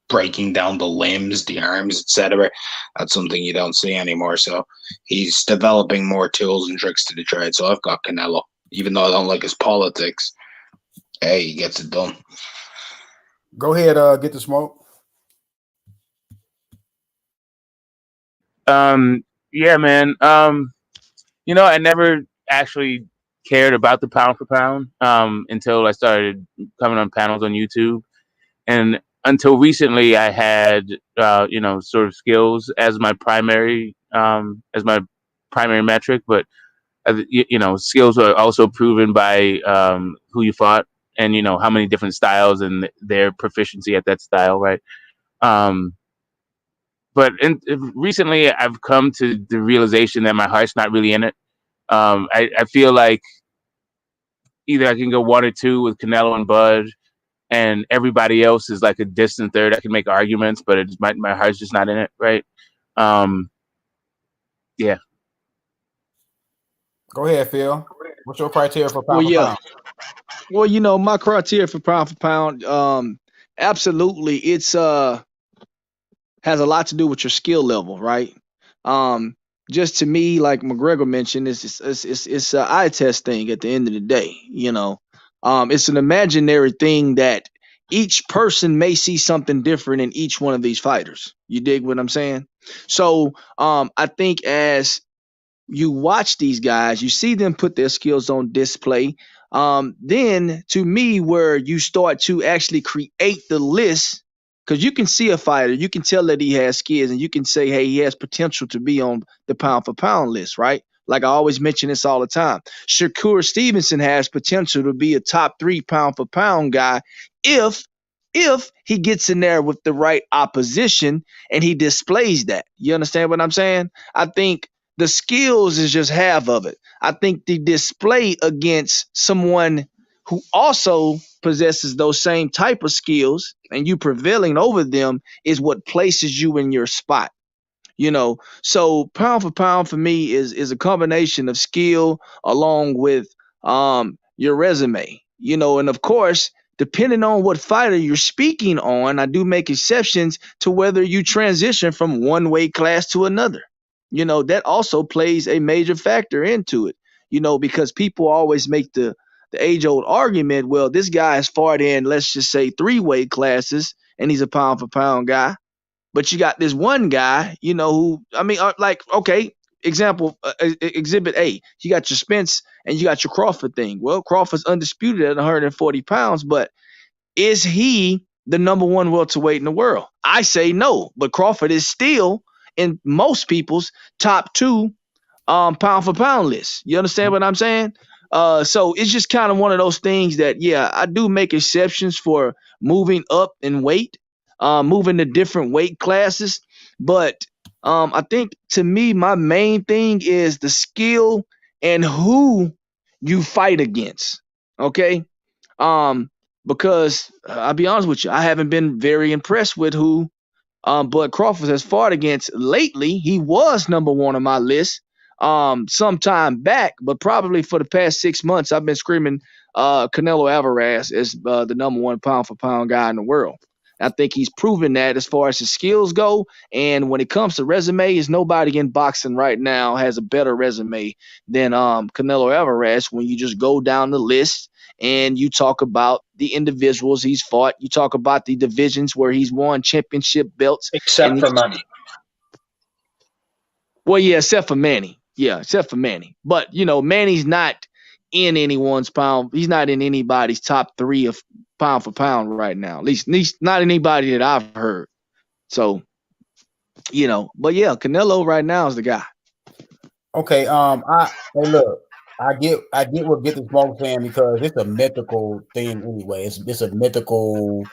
breaking down the limbs, the arms, etc. That's something you don't see anymore. So he's developing more tools and tricks to the trade. So I've got Canelo, even though I don't like his politics. Hey, he gets it done. Go ahead, get the smoke. Yeah, man. I never actually cared about the pound for pound until I started coming on panels on YouTube, and until recently, I had sort of skills as my primary metric, but skills are also proven by who you fought and how many different styles and their proficiency at that style, right? But recently, I've come to the realization that my heart's not really in it. I feel like either I can go 1 or 2 with Canelo and Bud, and everybody else is like a distant third. I can make arguments, but my heart's just not in it, right? Yeah. Go ahead, Phil. What's your criteria for pound for pound? Well, my criteria for pound, absolutely, it's has a lot to do with your skill level, right? Just to me, like McGregor mentioned, it's an eye test thing at the end of the day. It's an imaginary thing that each person may see something different in each one of these fighters. You dig what I'm saying? So I think as you watch these guys, you see them put their skills on display. Then to me, where you start to actually create the list, because you can see a fighter, you can tell that he has skills, and you can say, hey, he has potential to be on the pound for pound list, right? Like I always mention this all the time. Shakur Stevenson has potential to be a top 3 pound for pound guy if he gets in there with the right opposition and he displays that. You understand what I'm saying? I think the skills is just half of it. I think the display against someone who also possesses those same type of skills and you prevailing over them is what places you in your spot. So pound for pound for me is a combination of skill along with your resume. And of course, depending on what fighter you're speaking on, I do make exceptions to whether you transition from one weight class to another. That also plays a major factor into it. Because people always make the age-old argument, well, this guy has fought in, let's just say, 3 weight classes, and he's a pound for pound guy. But you got this one guy, okay, example, Exhibit A. You got your Spence and you got your Crawford thing. Well, Crawford's undisputed at 140 pounds, but is he the #1 welterweight in the world? I say no, but Crawford is still in most people's top 2 pound for pound list. You understand what I'm saying? So it's just kind of one of those things that, yeah, I do make exceptions for moving up in weight, moving to different weight classes. But I think to me, my main thing is the skill and who you fight against. Okay. Because I'll be honest with you, I haven't been very impressed with who But Crawford has fought against lately. He was number one on my list some time back, but probably for the past 6 months, I've been screaming Canelo Alvarez is the number one pound for pound guy in the world. I think he's proven that as far as his skills go. And when it comes to resumes, nobody in boxing right now has a better resume than Canelo Alvarez when you just go down the list and you talk about the individuals he's fought. You talk about the divisions where he's won championship belts. Except for Manny. Well, yeah, except for Manny. Yeah, except for Manny. But, Manny's not in anyone's pound. He's not in anybody's top 3 of pound for pound right now. At least not anybody that I've heard. So, but yeah, Canelo right now is the guy. Okay, look, I get what Get the Smoke saying because it's a mythical thing anyway. It's a mythical,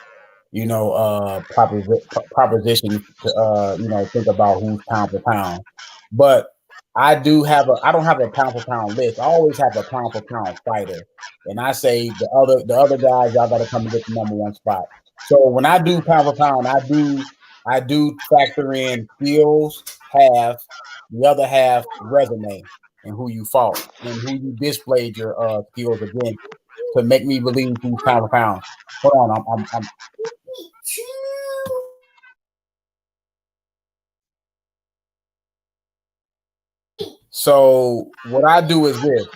proposition to think about who's pound for pound. But I don't have a pound for pound list. I always have a pound for pound fighter, and I say the other guys y'all got to come and get the number one spot. So when I do pound for pound, I do factor in skills, half, the other half resume, and who you fought and who you displayed your skills against to make me believe who's pound for pound. Hold on, I'm So what I do is this.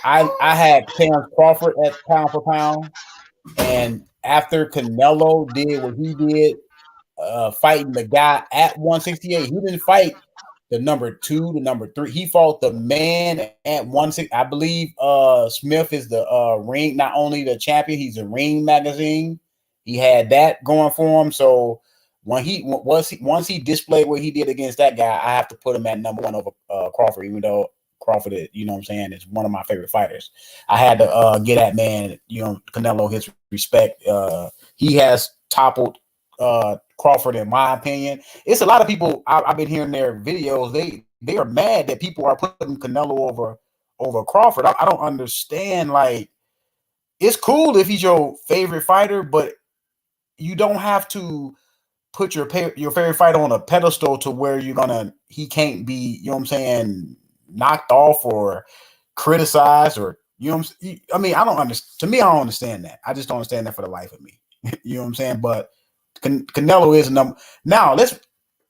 I had Terence Crawford at pound for pound, and after Canelo did what he did, fighting the guy at 168, he didn't fight the number 2, the number 3. He fought the man at 160. I believe Smith is the ring, not only the champion, he's a ring magazine. He had that going for him. So once he displayed what he did against that guy, I have to put him at number 1 over Crawford, even though Crawford, is one of my favorite fighters. I had to get that man, Canelo, his respect. He has toppled Crawford, in my opinion. It's a lot of people. I've been hearing their videos. They are mad that people are putting Canelo over Crawford. I don't understand. Like, it's cool if he's your favorite fighter, but you don't have to put your favorite fighter on a pedestal to where he can't be, knocked off or criticized or, I mean, I don't understand. To me, I don't understand that. I just don't understand that for the life of me. You know what I'm saying? But Canelo is a number. Now let's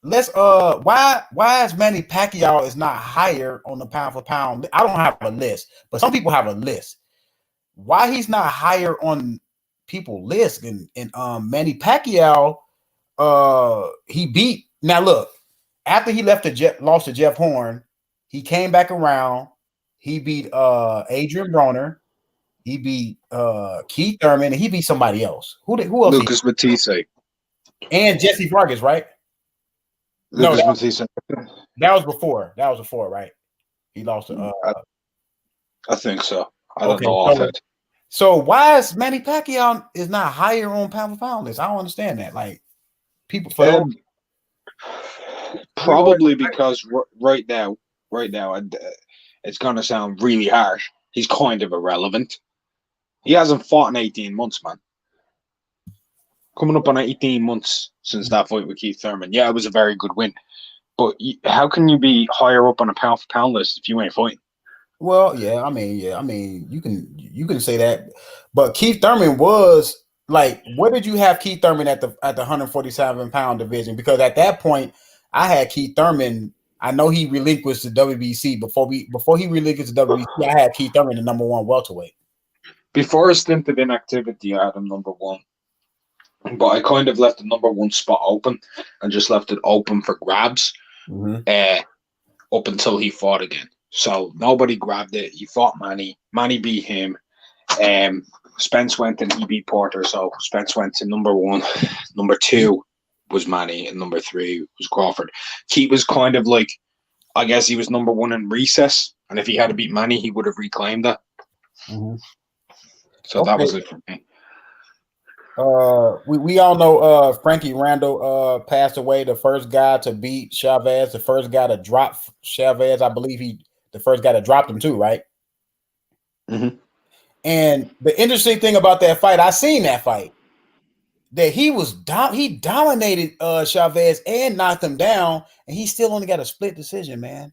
why is Manny Pacquiao is not higher on the pound for pound? I don't have a list, but some people have a list. Why he's not higher on people's list and Manny Pacquiao? He beat. Now look, after he lost to Jeff Horn, he came back around. He beat Adrian Broner. He beat Keith Thurman, and he beat somebody else. Who else? Lucas Matisse. And Jesse Vargas, right? Lucas Matisse. That was before. That was before, right? He lost to I think so. I don't know. So why is Manny Pacquiao is not higher on pound for pound list? I don't understand that. Like, people for probably because right now, it's gonna sound really harsh. He's kind of irrelevant. He hasn't fought in 18 months, man. Coming up on 18 months since that fight with Keith Thurman. Yeah, it was a very good win. But how can you be higher up on a pound for pound list if you ain't fighting? Well, I mean, you can say that, but Keith Thurman was like, where did you have Keith Thurman at the 147 pound division? Because at that point, I had Keith Thurman. I know he relinquished the WBC before he relinquished the WBC. I had Keith Thurman the number 1 welterweight. Before a stint of inactivity, I had him number 1. But I kind of left the number 1 spot open and just left it open for grabs up until he fought again. So nobody grabbed it. He fought Manny. Manny beat him. Spence went and he beat Porter. So Spence went to number 1. Number 2 was Manny, and number 3 was Crawford. Keith was kind of like, I guess he was number 1 in recess. And if he had to beat Manny, he would have reclaimed that. Mm-hmm. So that was it for me. We all know Frankie Randall passed away, the first guy to beat Chavez, the first guy to drop Chavez. I believe the first guy that dropped him too, right? Mm-hmm. And the interesting thing about that fight, I seen that fight. that he dominated Chavez and knocked him down, and he still only got a split decision, man.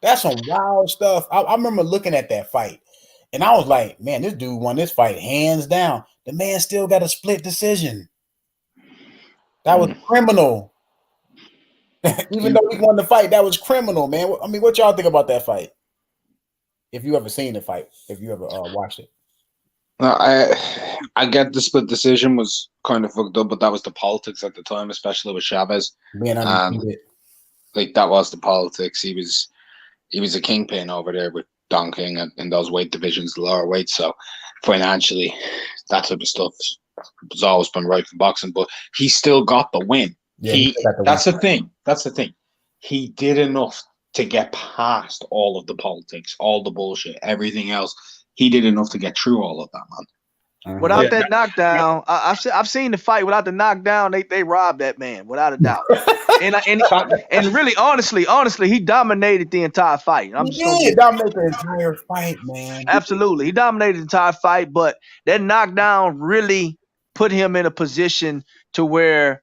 That's some wild stuff. I remember looking at that fight, and I was like, man, this dude won this fight hands down. The man still got a split decision. That was criminal. Even though he won the fight, that was criminal, man. I mean, what y'all think about that fight? If you ever seen the fight, if you ever watched it. I get the split decision was kind of fucked up, but that was the politics at the time, especially with Chavez. Man, like that was the politics. He was a kingpin over there with Don King in those weight divisions, the lower weight. So financially, that type of stuff has always been right for boxing. But he still got the win. Yeah, that's the thing. That's the thing. He did enough to get past all of the politics, all the bullshit, everything else. He did enough to get through all of that, man. Without that knockdown, I've seen the fight. Without the knockdown, they robbed that man without a doubt. and really, honestly, he dominated the entire fight. He dominated the entire fight, man. Absolutely, he dominated the entire fight. But that knockdown really put him in a position to where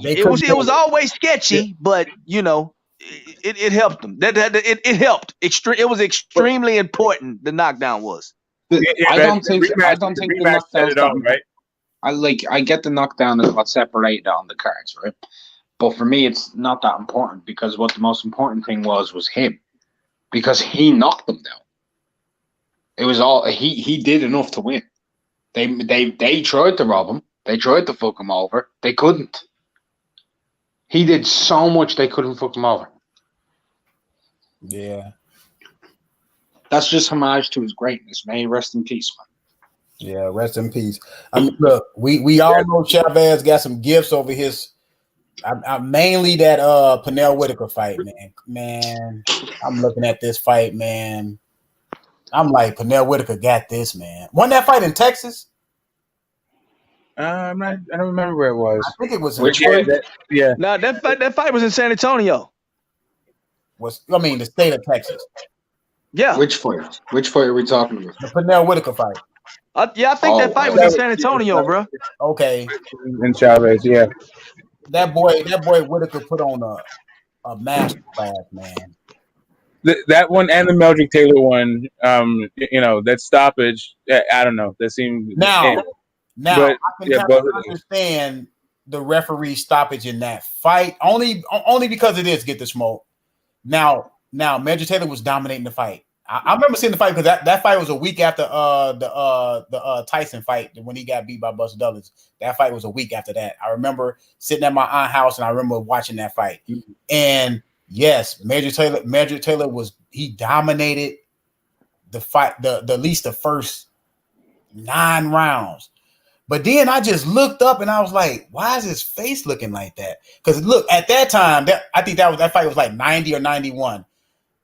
it was always sketchy, but you know. It helped them. It helped. It was extremely important. The knockdown was. I don't think the knockdown, right? I get the knockdown is what separated on the cards, right? But for me, it's not that important because what the most important thing was him, because he knocked them down. It was all he did enough to win. They tried to rob him. They tried to fuck him over. They couldn't. He did so much they couldn't fuck him over. Yeah. That's just homage to his greatness. May he rest in peace, man. Yeah, rest in peace. I mean, look, we all know Chavez got some gifts over his. Mainly that Pernell Whitaker fight, man. Man, I'm looking at this fight, man. I'm like, Pernell Whitaker got this, man. Won that fight in Texas? I don't remember where it was. I think it was. Which fight? Yeah. No, that fight was in San Antonio. The state of Texas. Yeah. Which fight? Which fight are we talking about? The Pernell Whitaker fight. I think that fight was in San Antonio, bro. Okay. In Chavez, yeah. That boy Whitaker put on a master class, man. That one and the Meldrick Taylor one, that stoppage. I don't know. That seemed now. But, I can kind of understand the referee stoppage in that fight only because it is get the smoke. Now, Meldrick Taylor was dominating the fight. I remember seeing the fight because that fight was a week after the Tyson fight when he got beat by Buster Douglas. That fight was a week after that. I remember sitting at my aunt's house and I remember watching that fight. And yes, Meldrick Taylor he dominated the fight, the at least the first 9 rounds. But then I just looked up and I was like, why is his face looking like that? Because look, at that time, I think that fight was like 90 or 91.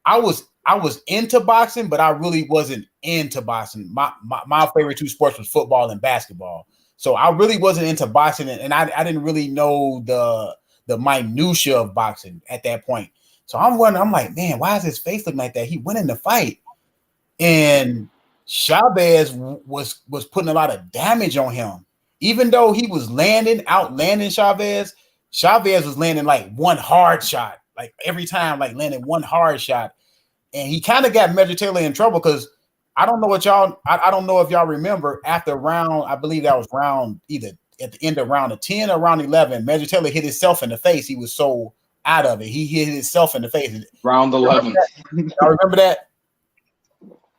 I was into boxing, but I really wasn't into boxing. My favorite 2 sports was football and basketball. So I really wasn't into boxing, and I didn't really know the minutia of boxing at that point. So I'm wondering, I'm like, man, why is his face looking like that? He went in the fight. And Chavez was putting a lot of damage on him. Even though he was outlanding Chavez was landing like one hard shot, like every time, like landing one hard shot. And he kind of got Meldrick Taylor in trouble because I don't know if y'all remember after round, I believe that was round either at the end of round 10 or round 11, Meldrick Taylor hit himself in the face. He was so out of it. He hit himself in the face. Round 11. Y'all remember that?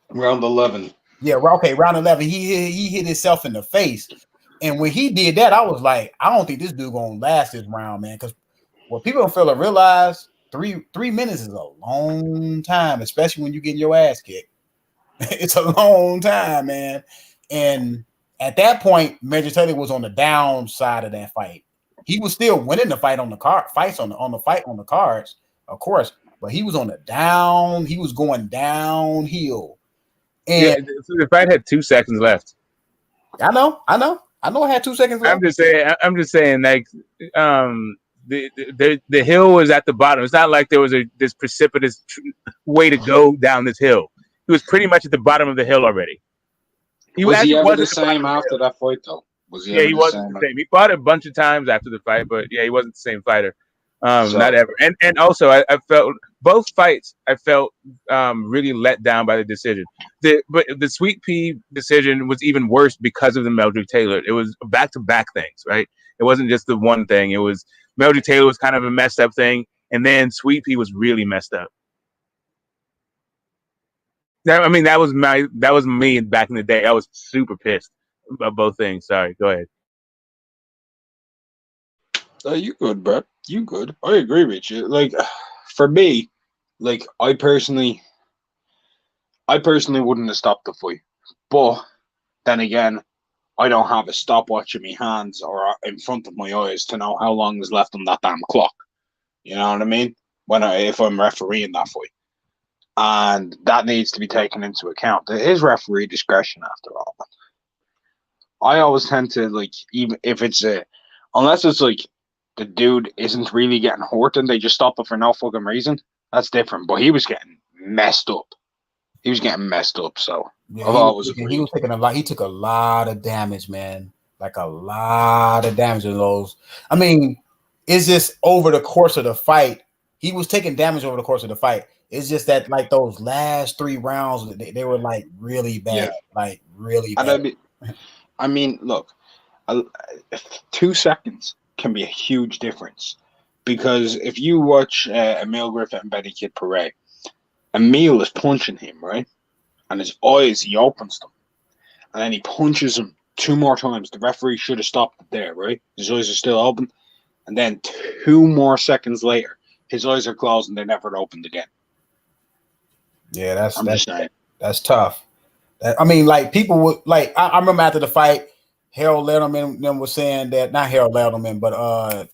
Round 11. Yeah, okay, round 11. He hit himself in the face. And when he did that, I was like, I don't think this dude gonna last this round, man. Because what people don't fail to realize, 3 minutes is a long time, especially when you get your ass kicked. It's a long time, man. And at that point, Meldrick Taylor was on the downside of that fight. He was still winning the fight on the cards, of course, but he was on the down. He was going downhill. And so the fight had 2 seconds left. I know. It had 2 seconds left. I'm just saying, like, the hill was at the bottom. It's not like there was this precipitous way to go down this hill. He was pretty much at the bottom of the hill already. Was he ever the same after that fight, though? Was he Yeah, ever he the wasn't same? the same. He fought a bunch of times after the fight, but yeah, he wasn't the same fighter. So- Not ever. And also, I felt both fights. I felt really let down by the decision. But the Sweet Pea decision was even worse because of the Meldrick Taylor. It was back to back things, right? It wasn't just the one thing. It was Meldrick Taylor was kind of a messed up thing, and then Sweet Pea was really messed up. That was me back in the day. I was super pissed about both things. Sorry, go ahead. You good, bro. You good. I agree with you. Like, for me, like I personally wouldn't have stopped the fight. But then again, I don't have a stopwatch in my hands or in front of my eyes to know how long is left on that damn clock. You know what I mean? If I'm refereeing that fight, and that needs to be taken into account. It is referee discretion after all. I always tend to like, even if it's unless it's like the dude isn't really getting hurt and they just stop it for no fucking reason, that's different. But he was getting messed up. So Yeah, I've always agreed. he was taking a lot. He took a lot of damage, man. Like a lot of damage in those. I mean, it's just over the course of the fight. He was taking damage over the course of the fight. It's just that like those last 3 rounds, they were like really bad, like really bad. And I mean, look, 2 seconds can be a huge difference, because if you watch Emil Griffith and Betty Kid Paret, Emil is punching him, right? And his eyes, he opens them. And then he punches him 2 more times. The referee should have stopped it there, right? His eyes are still open. And then 2 more seconds later, his eyes are closed and they never opened again. Yeah, that's tough. I mean, like people would like. I remember after the fight, Harold Letterman them was saying that, not Harold Letterman, but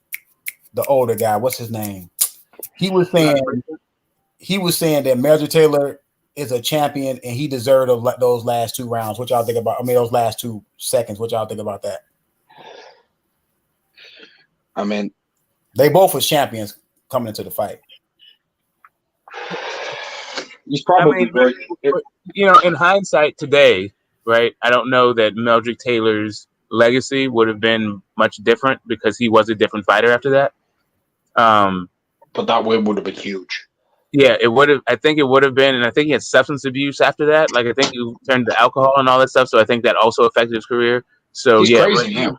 the older guy, what's his name? He was saying that Meldrick Taylor is a champion and he deserved those last 2 rounds. What y'all think about? I mean, those last 2 seconds. What y'all think about that? I mean, they both were champions coming into the fight. He's probably right. In hindsight today, right? I don't know that Meldrick Taylor's legacy would have been much different because he was a different fighter after that. But that win would have been huge. Yeah, it would have. I think it would have been, and I think he had substance abuse after that. Like I think he turned to alcohol and all that stuff. So I think that also affected his career. So he's crazy now.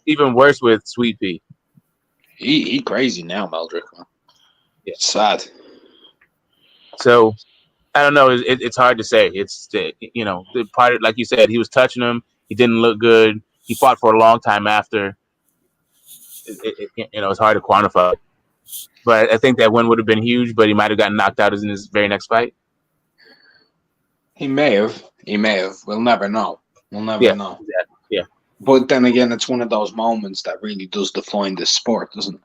Even worse with Sweet Pea. He crazy now, Meldrick. Yeah, it's sad. So I don't know. It's hard to say. It's the part, like you said, he was touching him. He didn't look good. He fought for a long time after. It's hard to quantify. But I think that win would have been huge. But he might have gotten knocked out in his very next fight. He may have. We'll never know. Know. Exactly. Yeah. But then again, it's one of those moments that really does define this sport, doesn't it?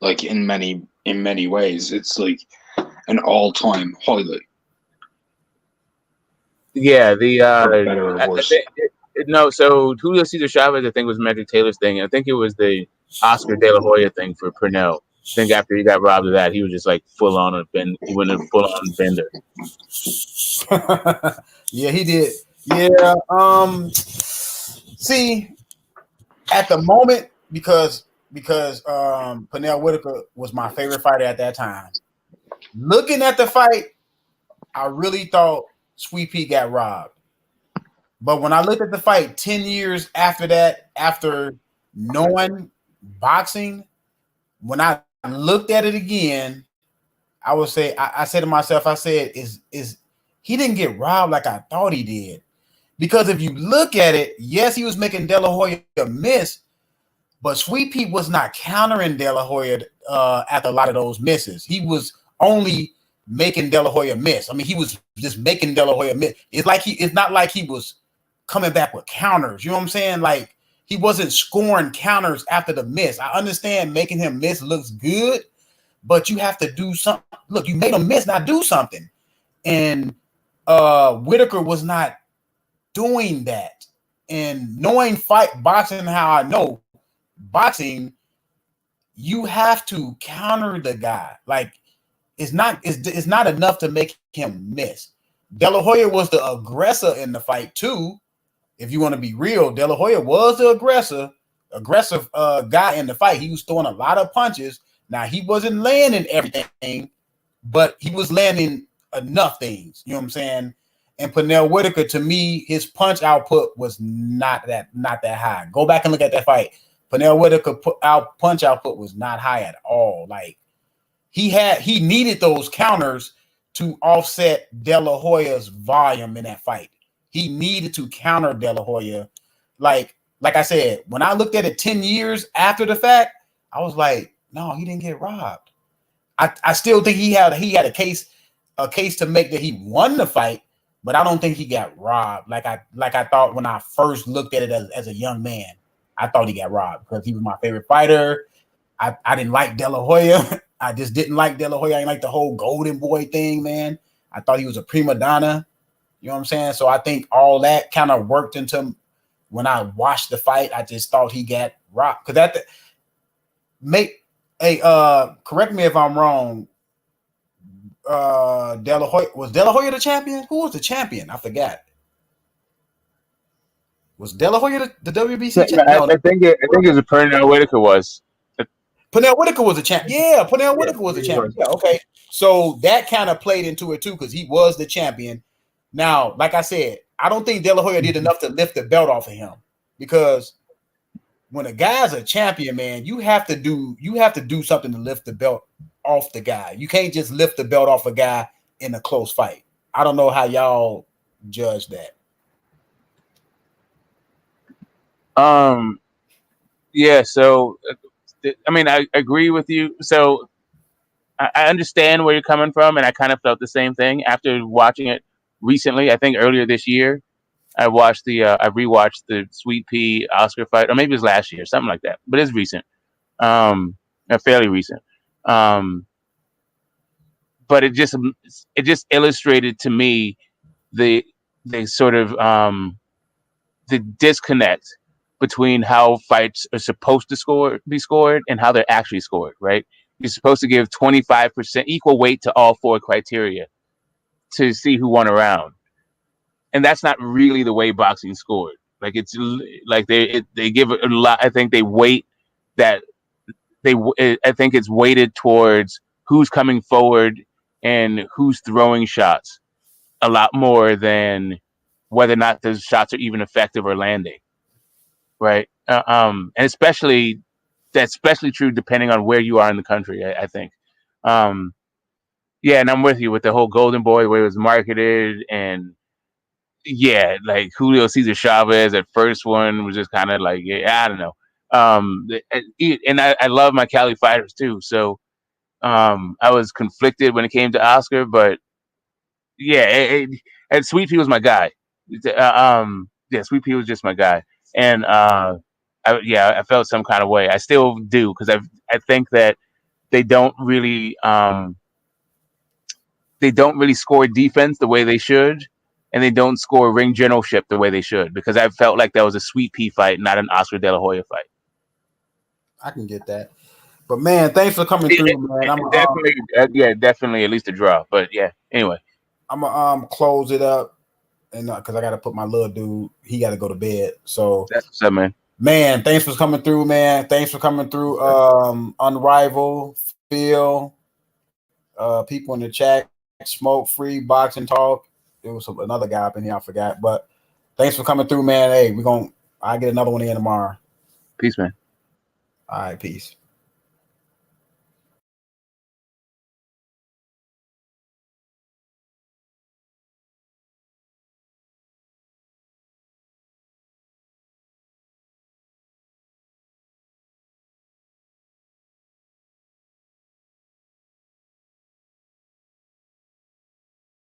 Like in many ways, it's like an all-time highlight. Yeah, better or worse. So Julio Cesar Chavez, I think, was Meldrick Taylor's thing. I think it was the Oscar De La Hoya thing for Pernell. I think after he got robbed of that, he was just like full on he went a full on bender. Yeah, he did. Yeah. See, at the moment, because Pernell Whitaker was my favorite fighter at that time. Looking at the fight, I really thought Sweet Pea got robbed. But when I looked at the fight 10 years after that, after knowing boxing, when I looked at it again, I would say, I said to myself, is he didn't get robbed like I thought he did. Because if you look at it, yes, he was making De La Hoya miss, but Sweet Pea was not countering De La Hoya after a lot of those misses. He was only making De La Hoya miss. I mean, he was just making De La Hoya miss. It's not like he was coming back with counters. You know what I'm saying? Like he wasn't scoring counters after the miss. I understand making him miss looks good, but you have to do something. Look, you made him miss, now do something. And Whitaker was not doing that. And knowing boxing how I know boxing, you have to counter the guy. Like it's not enough to make him miss. De La Hoya was the aggressor in the fight too, if you want to be real, De La Hoya was the aggressive guy in the fight. He was throwing a lot of punches. Now, he wasn't landing everything, but he was landing enough things. You know what I'm saying? And Pernell Whitaker, to me, his punch output was not that high. Go back and look at that fight. Pernell Whitaker punch output was not high at all. Like he needed those counters to offset De La Hoya's volume in that fight. He needed to counter De La Hoya. Like I said, when I looked at it 10 years after the fact, I was like, no, he didn't get robbed. I still think he had a case to make that he won the fight, but I don't think he got robbed. Like I thought when I first looked at it as a young man, I thought he got robbed because he was my favorite fighter. I didn't like De La Hoya. I just didn't like De La Hoya. I didn't like the whole Golden Boy thing, man. I thought he was a prima donna. You know what I'm saying? So I think all that kind of worked into when I watched the fight. I just thought he got robbed because correct me if I'm wrong. De La Hoya the champion? Who was the champion? I forgot. Was De La Hoya the WBC champion? I think it was a Pernell Whitaker was. Pernell Whitaker was a champion. Yeah, Pernell Whitaker was a champion. Yeah, okay. So that kind of played into it too because he was the champion. Now, like I said, I don't think De La Hoya did enough to lift the belt off of him because when a guy's a champion, man, you have to do something to lift the belt off the guy. You can't just lift the belt off a guy in a close fight. I don't know how y'all judge that. Yeah, so I mean, I agree with you. So I understand where you're coming from, and I kind of felt the same thing after watching it recently. I think earlier this year, I rewatched the Sweet Pea Oscar fight, or maybe it was last year, something like that. But it's recent, fairly recent. But it just illustrated to me the sort of the disconnect between how fights are supposed to be scored and how they're actually scored, right? You're supposed to give 25% equal weight to all four criteria to see who won a round. And that's not really the way boxing scored. Like it's like they give a lot. I think they weight that I think it's weighted towards who's coming forward and who's throwing shots a lot more than whether or not those shots are even effective or landing. Right. And that's especially true depending on where you are in the country, I think. Yeah, and I'm with you with the whole Golden Boy, the way it was marketed, and yeah, like Julio Cesar Chavez, that first one was just kind of like, yeah, I don't know. And I love my Cali fighters too, so I was conflicted when it came to Oscar, but yeah, and Sweet Pea was my guy. Yeah, Sweet Pea was just my guy. And I felt some kind of way. I still do because I think that they don't really score defense the way they should, and they don't score ring generalship the way they should. Because I felt like that was a Sweet Pea fight, not an Oscar De La Hoya fight. I can get that, but man, thanks for coming through, man. Definitely at least a draw. But yeah, anyway, I'm gonna close it up. And because I got to put my little dude, he got to go to bed. So that's what's up, man. Man, thanks for coming through, man. Thanks for coming through. Unrivaled, Phil, people in the chat, Smoke Free, Boxing Talk. There was another guy up in here, I forgot. But thanks for coming through, man. Hey, I'll get another one in tomorrow. Peace, man. All right, peace.